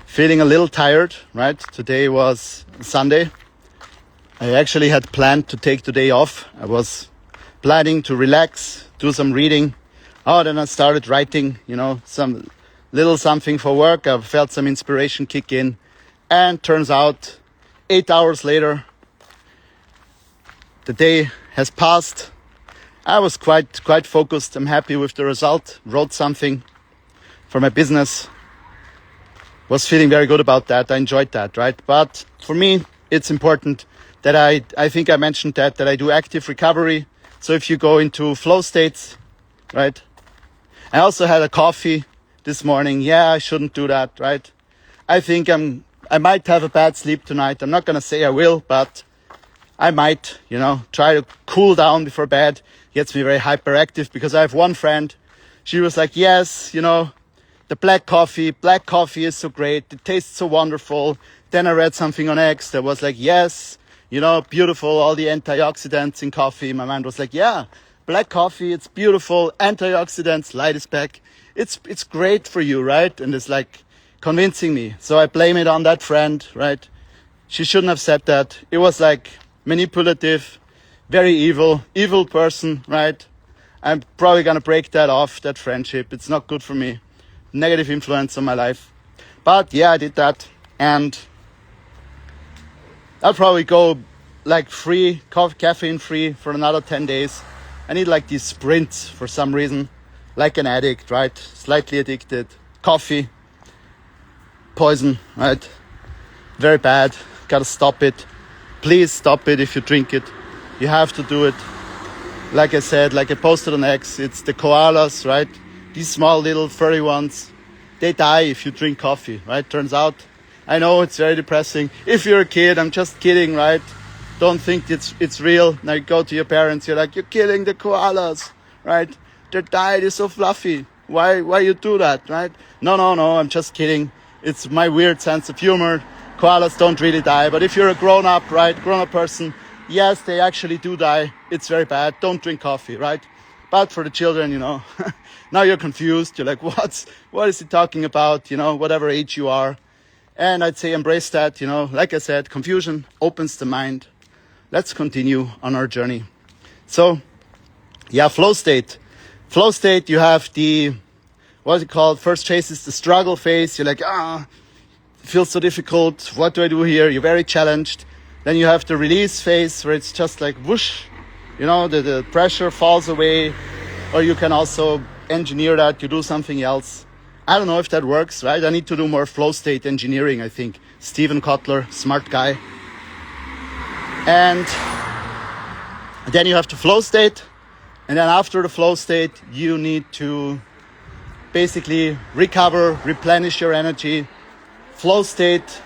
A: feeling a little tired, right? Today was Sunday. I actually had planned to take today off. I was planning to relax, do some reading. Oh, then I started writing, you know, some little something for work. I felt some inspiration kick in. And turns out 8 hours later, the day has passed. I was quite focused. I'm happy with the result. Wrote something for my business. Was feeling very good about that. I enjoyed that, right? But for me, it's important that I think I mentioned that I do active recovery. So if you go into flow states, right? I also had a coffee this morning. Yeah, I shouldn't do that, right? I think I might have a bad sleep tonight. I'm not going to say I will, but I might, you know, try to cool down before bed. Gets me very hyperactive because I have one friend. She was like, yes, you know, the black coffee is so great. It tastes so wonderful. Then I read something on X that was like, yes, you know, beautiful, all the antioxidants in coffee. My mind was like, yeah, black coffee, it's beautiful. Antioxidants, light is back. It's great for you, right? And it's like convincing me. So I blame it on that friend, right? She shouldn't have said that. It was like manipulative, very evil person, right? I'm probably going to break that off, that friendship. It's not good for me. Negative influence on my life. But yeah, I did that. And I'll probably go like free, caffeine free for another 10 days. I need like these sprints for some reason. Like an addict, right? Slightly addicted. Coffee. Poison, right? Very bad. Gotta stop it. Please stop it if you drink it. You have to do it. Like I said, like I posted on X, it's the koalas, right? These small little furry ones. They die if you drink coffee, right? Turns out. I know it's very depressing. If you're a kid, I'm just kidding, right? Don't think it's real. Now you go to your parents, you're like, you're killing the koalas, right? They died, they're so fluffy. Why you do that, right? No, I'm just kidding. It's my weird sense of humor. Koalas don't really die, but if you're a grown-up, right, grown-up person, yes, they actually do die. It's very bad. Don't drink coffee, right? But for the children, you know, now you're confused. You're like, what is he talking about? You know, whatever age you are. And I'd say embrace that, you know, like I said, confusion opens the mind. Let's continue on our journey. So, yeah, flow state. Flow state, you have the, what's it called? First phase is the struggle phase. You're like, it feels so difficult. What do I do here? You're very challenged. Then you have the release phase where it's just like whoosh, you know, the pressure falls away. Or you can also engineer that, you do something else. I don't know if that works, right? I need to do more flow state engineering, I think. Steven Kotler, smart guy. And then you have the flow state. And then after the flow state, you need to basically recover, replenish your energy. Flow state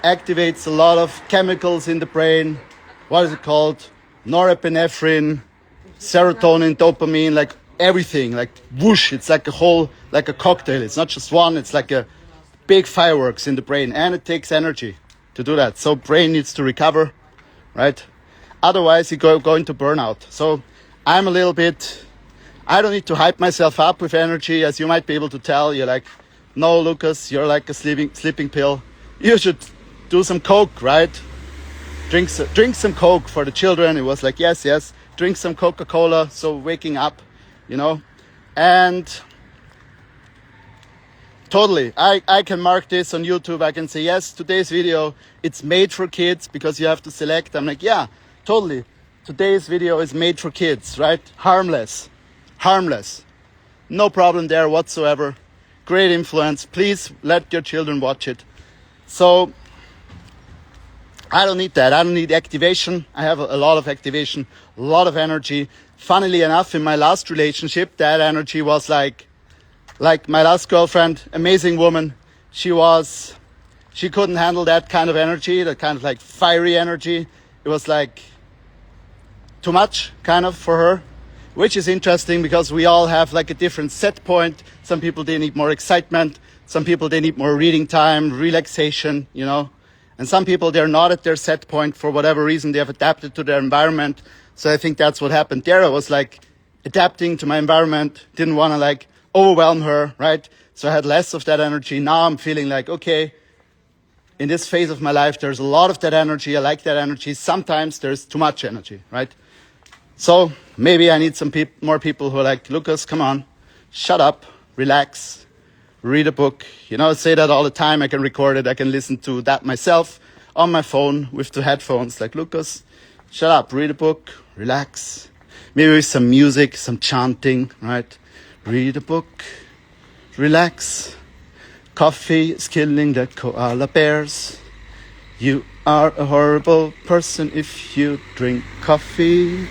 A: activates a lot of chemicals in the brain. What is it called? Norepinephrine, serotonin, dopamine, like everything, like whoosh. It's like like a cocktail. It's not just one, it's like a big fireworks in the brain. And it takes energy to do that. So brain needs to recover, right? Otherwise you go into burnout. So I'm a little bit, I don't need to hype myself up with energy. As you might be able to tell, you're like, no, Lucas, you're like a sleeping pill. You should do some Coke, right? Drink some Coke for the children. It was like, yes, drink some Coca-Cola. So waking up, you know, and totally, I can mark this on YouTube. I can say, yes, today's video, it's made for kids because you have to select. I'm like, yeah, totally. Today's video is made for kids, right? Harmless. No problem there whatsoever. great influence. Please let your children watch it. So I don't need that. I don't need activation. I have a lot of activation, a lot of energy. Funnily enough, in my last relationship, that energy was like my last girlfriend, amazing woman. She couldn't handle that kind of energy, that kind of like fiery energy. It was like too much kind of for her, which is interesting because we all have like a different set point. Some people, they need more excitement. Some people, they need more reading time, relaxation, you know. And some people, they're not at their set point for whatever reason. They have adapted to their environment. So I think that's what happened there. I was like adapting to my environment, didn't want to like overwhelm her, right? So I had less of that energy. Now I'm feeling like, okay, in this phase of my life, there's a lot of that energy. I like that energy. Sometimes there's too much energy, right? So maybe I need some more people who are like, Lucas, come on, shut up, relax, read a book. You know, I say that all the time. I can record it. I can listen to that myself on my phone with the headphones. Like, Lucas, shut up, read a book, relax. Maybe with some music, some chanting, right? Read a book, relax. Coffee is killing the koala bears. You are a horrible person if you drink coffee.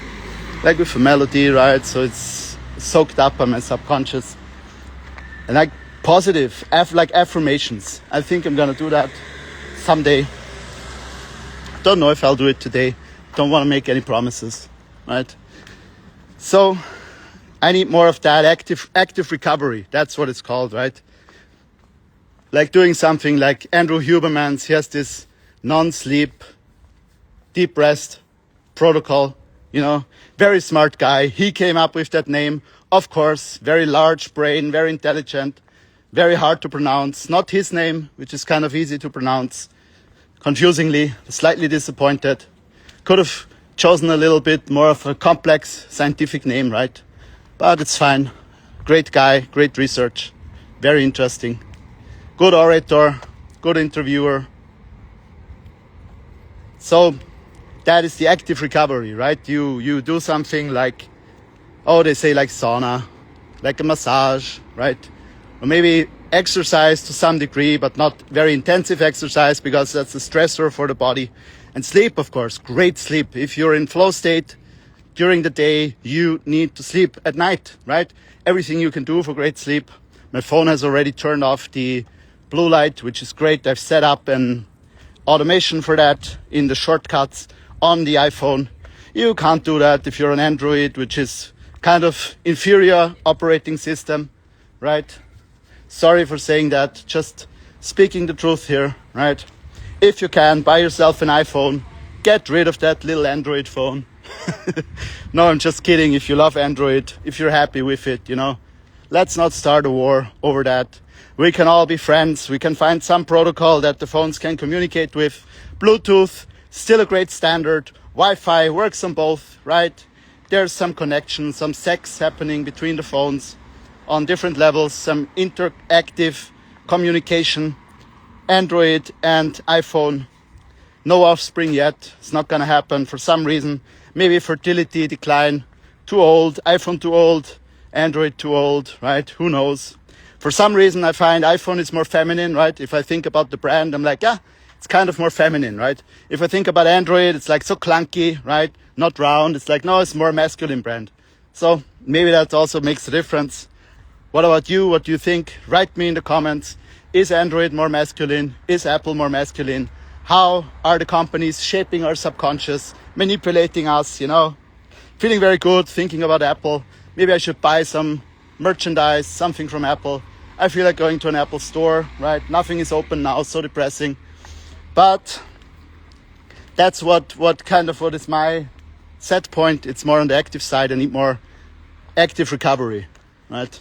A: Like with a melody, right? So it's soaked up by my subconscious. And like positive, like affirmations. I think I'm gonna do that someday. Don't know if I'll do it today. Don't want to make any promises, right? So I need more of that active recovery. That's what it's called, right? Like doing something like Andrew Huberman's. He has this non-sleep, deep rest protocol. You know, very smart guy. He came up with that name. Of course, very large brain, very intelligent, very hard to pronounce. Not his name, which is kind of easy to pronounce. Confusingly, slightly disappointed. Could have chosen a little bit more of a complex scientific name, right? But it's fine. Great guy, great research. Very interesting. Good orator, good interviewer. So that is the active recovery, right? You do something like, they say like sauna, like a massage, right? Or maybe exercise to some degree, but not very intensive exercise because that's a stressor for the body. And sleep, of course, great sleep. If you're in flow state during the day, you need to sleep at night, right? Everything you can do for great sleep. My phone has already turned off the blue light, which is great. I've set up an automation for that in the shortcuts on the iPhone. You can't do that if you're on Android, which is kind of inferior operating system, right? Sorry for saying that, just speaking the truth here, right? If you can, buy yourself an iPhone, get rid of that little Android phone. No, I'm just kidding. If you love Android, if you're happy with it, you know, let's not start a war over that. We can all be friends. We can find some protocol that the phones can communicate with. Bluetooth, still a great standard. Wi-Fi works on both, right? There's some connection, some sex happening between the phones on different levels, some interactive communication. Android and iPhone, no offspring yet. It's not going to happen for some reason. Maybe fertility decline, too old, iPhone too old, Android too old, right? Who knows? For some reason, I find iPhone is more feminine, right? If I think about the brand, I'm like, yeah, it's kind of more feminine, right? If I think about Android, it's like so clunky, right? Not round. It's like, no, it's more masculine brand. So maybe that also makes a difference. What about you? What do you think? Write me in the comments. Is Android more masculine? Is Apple more masculine? How are the companies shaping our subconscious, manipulating us, you know? Feeling very good, thinking about Apple. Maybe I should buy some merchandise, something from Apple. I feel like going to an Apple store, right? Nothing is open now, so depressing. But that's what is my set point. It's more on the active side. I need more active recovery, right?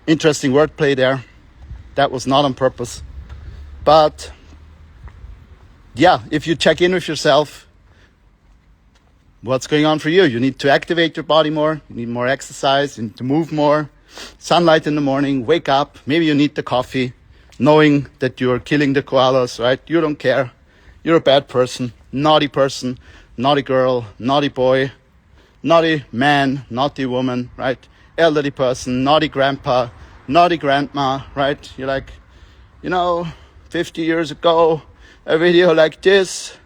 A: Interesting wordplay there. That was not on purpose. But yeah, if you check in with yourself, what's going on for you? You need to activate your body more. You need more exercise. You need to move more. Sunlight in the morning. Wake up. Maybe you need the coffee, knowing that you're killing the koalas, right? You don't care. You're a bad person, naughty girl, naughty boy, naughty man, naughty woman, right? Elderly person, naughty grandpa, naughty grandma, right? You're like, 50 years ago, a video like this,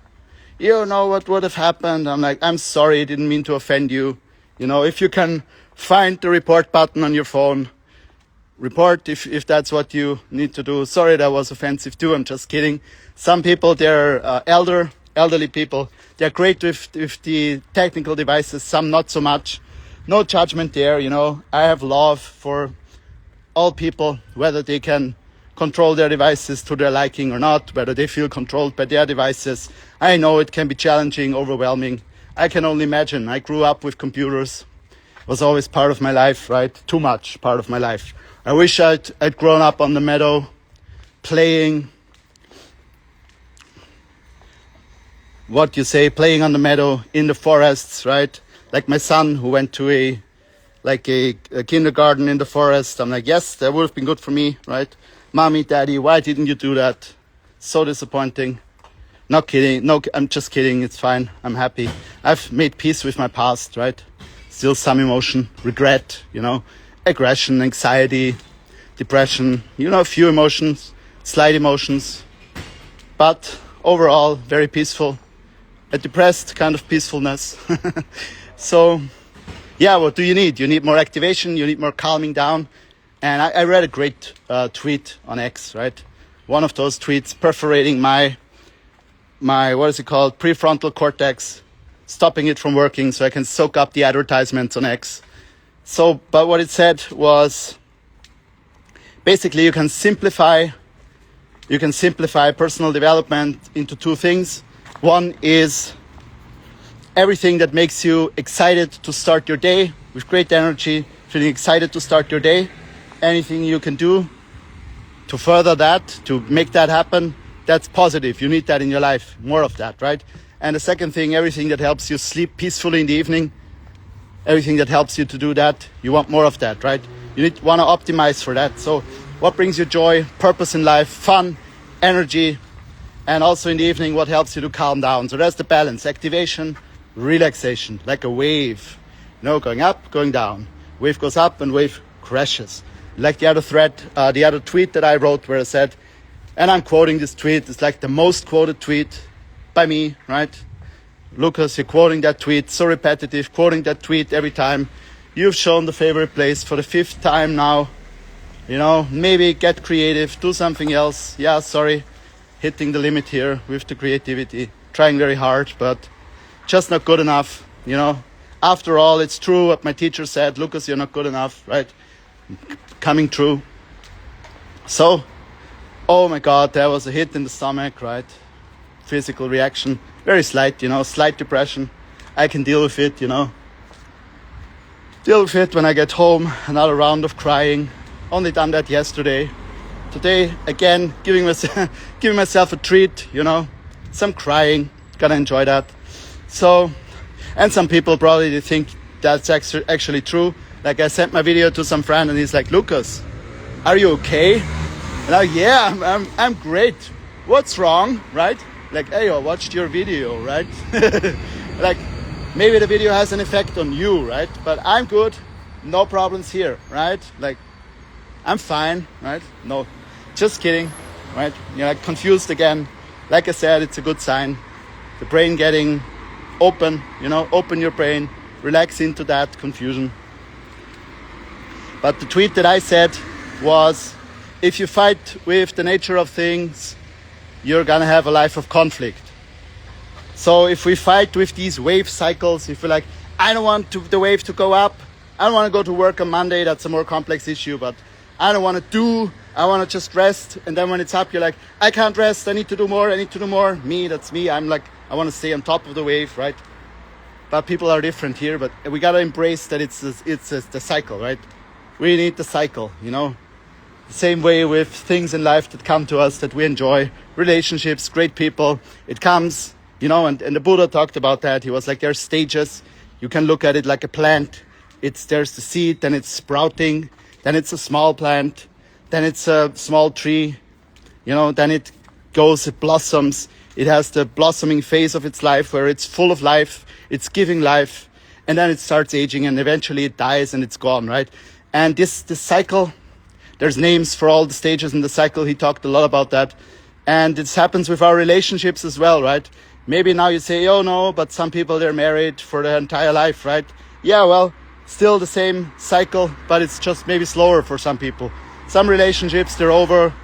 A: you know what would have happened. I'm like, I'm sorry, I didn't mean to offend you. If you can find the report button on your phone, report if that's what you need to do. Sorry, that was offensive too. I'm just kidding. Some people, they're elderly people. They're great with the technical devices. Some not so much. No judgment there. I have love for all people, whether they can control their devices to their liking or not, whether they feel controlled by their devices. I know it can be challenging, overwhelming. I can only imagine. I grew up with computers. It was always part of my life, right? Too much part of my life. I wish I'd grown up on the meadow, playing, playing on the meadow, in the forests, right? Like my son, who went to a kindergarten in the forest. I'm like, yes, that would have been good for me, right? Mommy, daddy, why didn't you do that? So disappointing. Not kidding. No, I'm just kidding. It's fine. I'm happy. I've made peace with my past, right? Still some emotion, regret, aggression, anxiety, depression, a few emotions, slight emotions. But overall, very peaceful. A depressed kind of peacefulness. So, yeah, what do you need? You need more activation. You need more calming down. And I read a great tweet on X, right? One of those tweets perforating my what is it called? Prefrontal cortex, stopping it from working so I can soak up the advertisements on X. But what it said was, basically you can simplify personal development into two things. One is everything that makes you excited to start your day with great energy, feeling excited to start your day. Anything you can do to further that, to make that happen, that's positive. You need that in your life, more of that, right? And the second thing, everything that helps you sleep peacefully in the evening, everything that helps you to do that, you want more of that, right? You want to optimize for that. So what brings you joy, purpose in life, fun, energy, and also in the evening, what helps you to calm down. So that's the balance, activation, relaxation, like a wave, going up, going down. Wave goes up and wave crashes. Like the other tweet that I wrote where I said, and I'm quoting this tweet, it's like the most quoted tweet by me, right? Lucas, you're quoting that tweet, so repetitive, quoting that tweet every time. You've shown the favorite place for the 5th time now. Maybe get creative, do something else. Yeah, sorry, hitting the limit here with the creativity. Trying very hard, but just not good enough, After all, it's true what my teacher said, Lucas, you're not good enough, right? Coming true. So, oh my God, there was a hit in the stomach, right? Physical reaction, very slight, slight depression. I can deal with it, Deal with it when I get home. Another round of crying. Only done that yesterday. Today, again, giving myself a treat, Some crying. Gotta enjoy that. So, and some people probably think that's actually true. Like I sent my video to some friend and he's like, Lucas, are you okay? And I'm great. What's wrong, right? Like, hey, I watched your video, right? Like, maybe the video has an effect on you, right? But I'm good. No problems here, right? Like, I'm fine, right? No, just kidding, right? You're like confused again. Like I said, it's a good sign. The brain getting open, open your brain, relax into that confusion. But the tweet that I said was, if you fight with the nature of things, you're gonna have a life of conflict. So if we fight with these wave cycles, if we're like, I don't want the wave to go up, I don't want to go to work on Monday, that's a more complex issue, but I don't want to I want to just rest. And then when it's up, you're like, I can't rest, I need to do more, that's me, I'm like, I want to stay on top of the wave, right? But people are different here, but we gotta embrace that it's the cycle, right? We need the cycle, The same way with things in life that come to us that we enjoy, relationships, great people. It comes, and the Buddha talked about that. He was like, there's stages. You can look at it like a plant. There's the seed, then it's sprouting, then it's a small plant, then it's a small tree, then it blossoms. It has the blossoming phase of its life where it's full of life, it's giving life, and then it starts aging and eventually it dies and it's gone, right? And this cycle, There's names for all the stages in the cycle. He talked a lot about that. And it happens with our relationships as well, right? Maybe now you say, oh no, but some people, they're married for their entire life, right? Yeah, well, still the same cycle, but it's just maybe slower for some people. Some relationships, they're over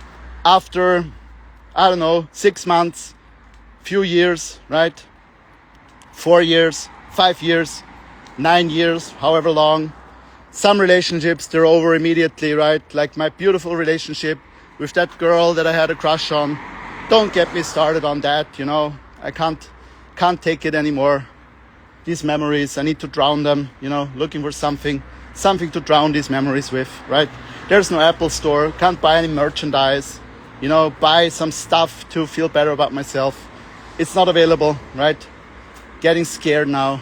A: after, I don't know, 6 months, few years, right? 4 years, 5 years, 9 years, however long. Some relationships, they're over immediately, right? Like my beautiful relationship with that girl that I had a crush on. Don't get me started on that, you know. I can't take it anymore. These memories, I need to drown them, you know, looking for something to drown these memories with, right? There's no Apple store, can't buy any merchandise, you know, buy some stuff to feel better about myself. It's not available, right? Getting scared now.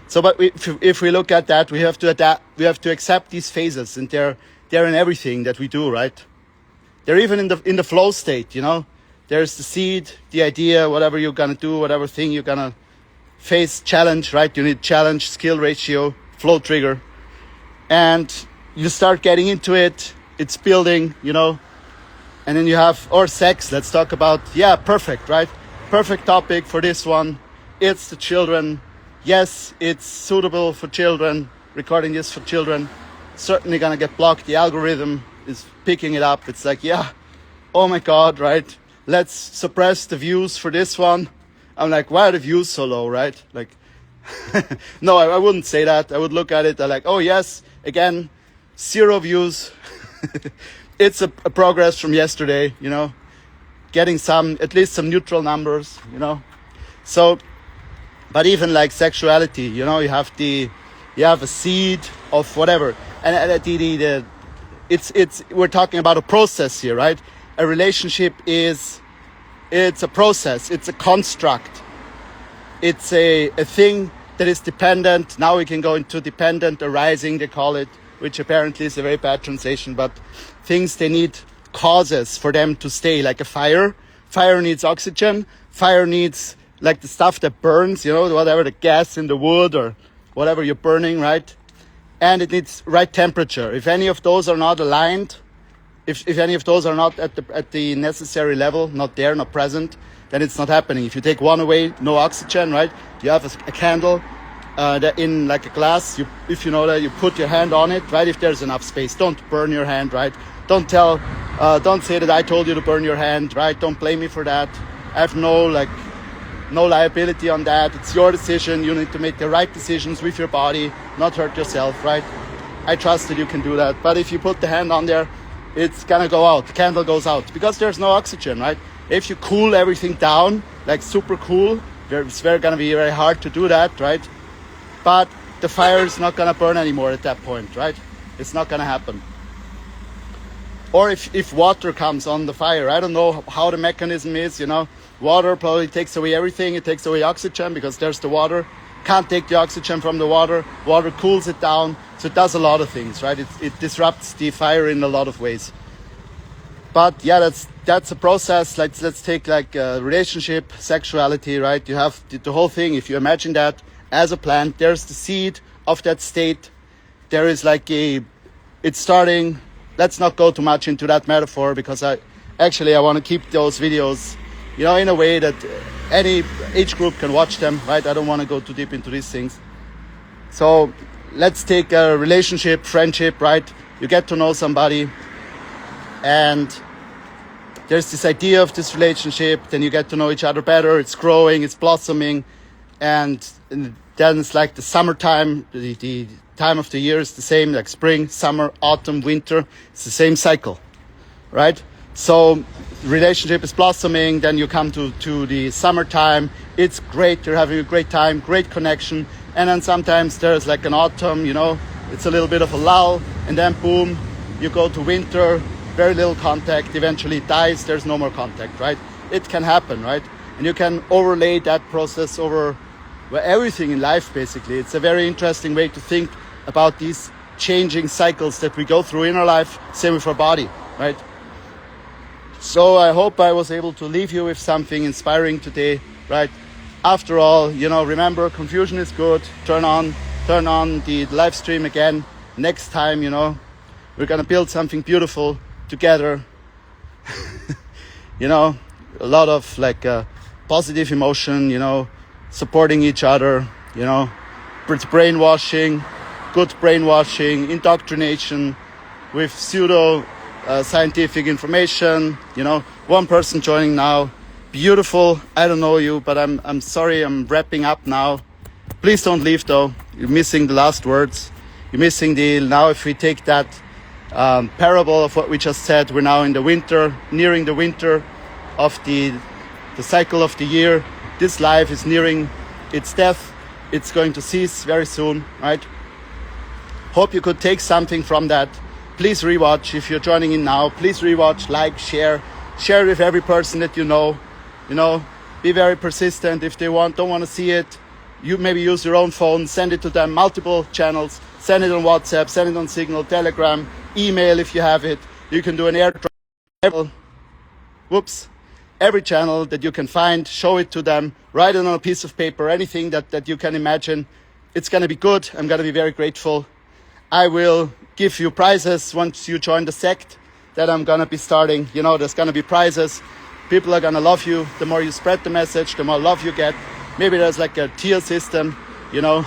A: So, but if we look at that, we have to adapt, we have to accept these phases, and they're in everything that we do, right? They're even in the flow state, you know? There's the seed, the idea, whatever you're gonna do, whatever thing you're gonna face, challenge, right? You need challenge, skill ratio, flow trigger. And you start getting into it, it's building, you know? And then you have, or sex, let's talk about, yeah, perfect, right? Perfect topic for this one. It's the children. Yes, it's suitable for children, recording this for children. Certainly gonna get blocked. The algorithm is picking it up. It's like, yeah, oh my God, right? Let's suppress the views for this one. I'm like, why are the views so low, right? Like, no, I wouldn't say that. I would look at it, I'm like, oh yes, again, 0 views. It's a progress from yesterday, you know, getting at least some neutral numbers, you know. So, but even like sexuality, you know, you have a seed of whatever. And we're talking about a process here, right? A relationship it's a process, it's a construct. It's a thing that is dependent. Now we can go into dependent arising, they call it, which apparently is a very bad translation, but things, they need causes for them to stay, like a fire. Fire needs oxygen. Fire needs like the stuff that burns, you know, whatever, the gas in the wood or whatever you're burning, right? And it needs right temperature. If any of those are not aligned, if any of those are not at the necessary level, not there, not present, then it's not happening. If you take one away, no oxygen, right? You have a candle that in like a glass, if you know that, you put your hand on it, right? If there's enough space, don't burn your hand, right? Don't say that I told you to burn your hand, right? Don't blame me for that. I have no liability on that. It's your decision. You need to make the right decisions with your body, not hurt yourself, right? I trust that you can do that. But if you put the hand on there, it's gonna go out. The candle goes out because there's no oxygen, right? If you cool everything down, like super cool, it's gonna be very hard to do that, right? But the fire is not gonna burn anymore at that point, right? It's not gonna happen. Or if water comes on the fire, I don't know how the mechanism is, you know. Water probably takes away everything. It takes away oxygen because there's the water. Can't take the oxygen from the water. Water cools it down. So it does a lot of things, right? It disrupts the fire in a lot of ways. But yeah, that's a process. Let's take like a relationship, sexuality, right? You have the whole thing. If you imagine that as a plant, there's the seed of that state. There is like it's starting. Let's not go too much into that metaphor because I want to keep those videos, you know, in a way that any age group can watch them, right? I don't want to go too deep into these things. So let's take a relationship, friendship, right? You get to know somebody and there's this idea of this relationship. Then you get to know each other better. It's growing, it's blossoming. And then it's like the summertime, the time of the year is the same, like spring, summer, autumn, winter. It's the same cycle, right? So relationship is blossoming, then you come to the summertime. It's great, you're having a great time, great connection. And then sometimes there's like an autumn, you know, it's a little bit of a lull. And then boom, you go to winter, very little contact, eventually it dies, there's no more contact, right? It can happen, right? And you can overlay that process over everything in life, basically. It's a very interesting way to think about these changing cycles that we go through in our life, same with our body, right? So I hope I was able to leave you with something inspiring today, right? After all, you know, remember, confusion is good. Turn on the live stream again next time, you know. We're gonna build something beautiful together. You know, a lot of like positive emotion, you know, supporting each other, you know, brainwashing, good brainwashing, indoctrination with pseudo scientific information, you know, one person joining now. Beautiful. I don't know you, but I'm sorry, I'm wrapping up now. Please don't leave though. You're missing the last words. You're missing the, now if we take that parable of what we just said, we're now in the winter, nearing the winter of the cycle of the year. This life is nearing its death. It's going to cease very soon, right? Hope you could take something from that. Please rewatch. If you're joining in now, please rewatch, like, share it with every person that you know. You know, be very persistent. If they don't want to see it, you maybe use your own phone, send it to them, multiple channels, send it on WhatsApp, send it on Signal, Telegram, email if you have it. You can do an airdrop. Every channel that you can find, show it to them, write it on a piece of paper, anything that you can imagine. It's going to be good. I'm going to be very grateful. I will give you prizes once you join the sect that I'm going to be starting. You know, there's going to be prizes. People are going to love you. The more you spread the message, the more love you get. Maybe there's like a tier system, you know.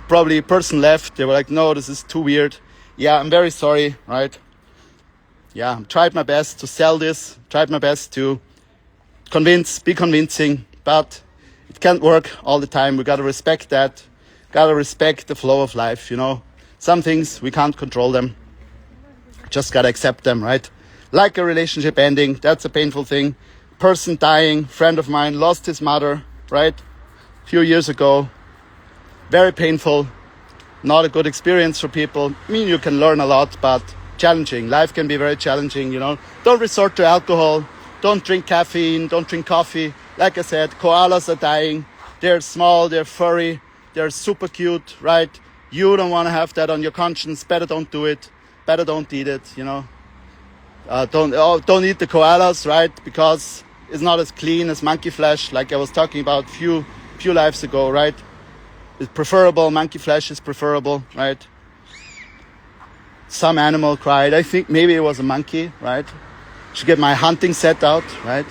A: Probably a person left. They were like, no, this is too weird. Yeah, I'm very sorry, right? Yeah, I tried my best to sell this. Tried my best to be convincing. But it can't work all the time. We got to respect that. Got to respect the flow of life, you know. Some things, we can't control them. Just got to accept them, right? Like a relationship ending, that's a painful thing. Person dying, friend of mine lost his mother, right? A few years ago. Very painful. Not a good experience for people. I mean, you can learn a lot, but challenging. Life can be very challenging, you know. Don't resort to alcohol. Don't drink caffeine. Don't drink coffee. Like I said, koalas are dying. They're small, they're furry, they're super cute, right? You don't want to have that on your conscience. Better don't do it. Better don't eat it, you know. Don't eat the koalas, right? Because it's not as clean as monkey flesh, like I was talking about few lives ago, right? It's preferable. Monkey flesh is preferable, right? Some animal cried. I think maybe it was a monkey, right? Should get my hunting set out, right?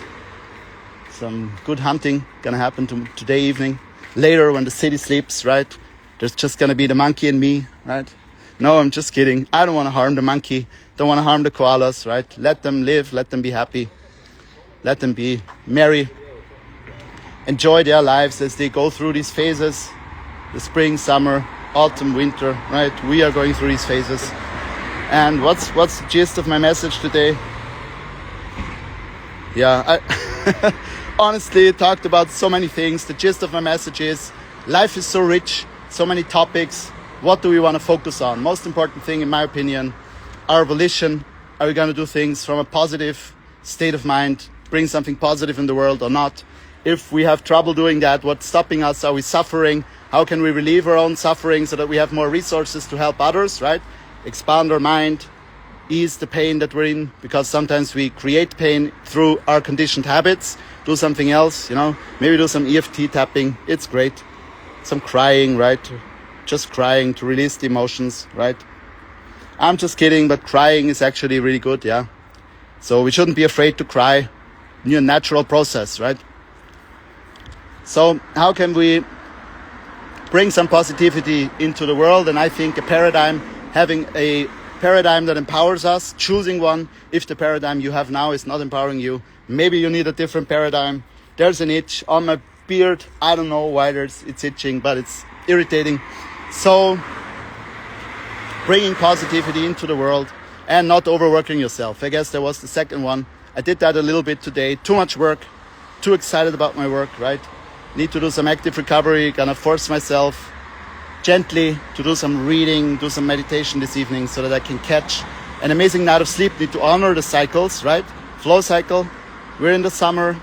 A: Some good hunting gonna happen today evening. Later when the city sleeps, right? There's just gonna be the monkey and me, right? No, I'm just kidding. I don't want to harm the monkey. Don't want to harm the koalas, right? Let them live. Let them be happy. Let them be merry. Enjoy their lives as they go through these phases. The spring, summer, autumn, winter, right? We are going through these phases. And what's the gist of my message today? Yeah, I honestly talked about so many things. The gist of my message is life is so rich, so many topics. What do we want to focus on? Most important thing, in my opinion, our volition. Are we going to do things from a positive state of mind, bring something positive in the world or not? If we have trouble doing that, what's stopping us? Are we suffering? How can we relieve our own suffering so that we have more resources to help others, right? Expand our mind, ease the pain that we're in, because sometimes we create pain through our conditioned habits. Do something else, you know, maybe do some EFT tapping. It's great. Some crying, right? Just crying to release the emotions, right? I'm just kidding, but crying is actually really good, yeah? So we shouldn't be afraid to cry. New natural process, right? So how can we bring some positivity into the world? And I think having a paradigm that empowers us, choosing one. If the paradigm you have now is not empowering you, maybe you need a different paradigm. There's an itch on my beard. I don't know why it's itching, but it's irritating. So bringing positivity into the world and not overworking yourself. I guess that was the second one. I did that a little bit today. Too much work, too excited about my work, right? Need to do some active recovery, gonna force myself gently to do some reading, do some meditation this evening so that I can catch an amazing night of sleep. Need to honor the cycles, right? Flow cycle. We're in the summer,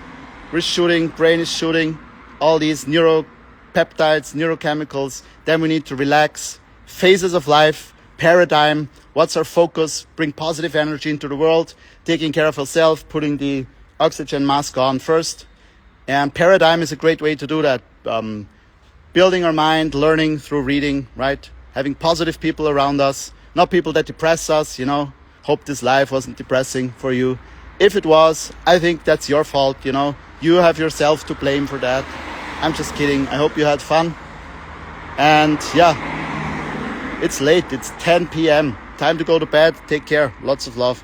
A: we're shooting, brain is shooting, all these neuropeptides, neurochemicals. Then we need to relax. Phases of life, paradigm, what's our focus? Bring positive energy into the world, taking care of ourselves, putting the oxygen mask on first. And paradigm is a great way to do that. Building our mind, learning through reading, right? Having positive people around us not people that depress us, you know. Hope this life wasn't depressing for you. If it was, I think that's your fault, you know. You have yourself to blame for that. I'm just kidding. I hope you had fun. And yeah, it's late. It's 10 p.m. Time to go to bed. Take care. Lots of love.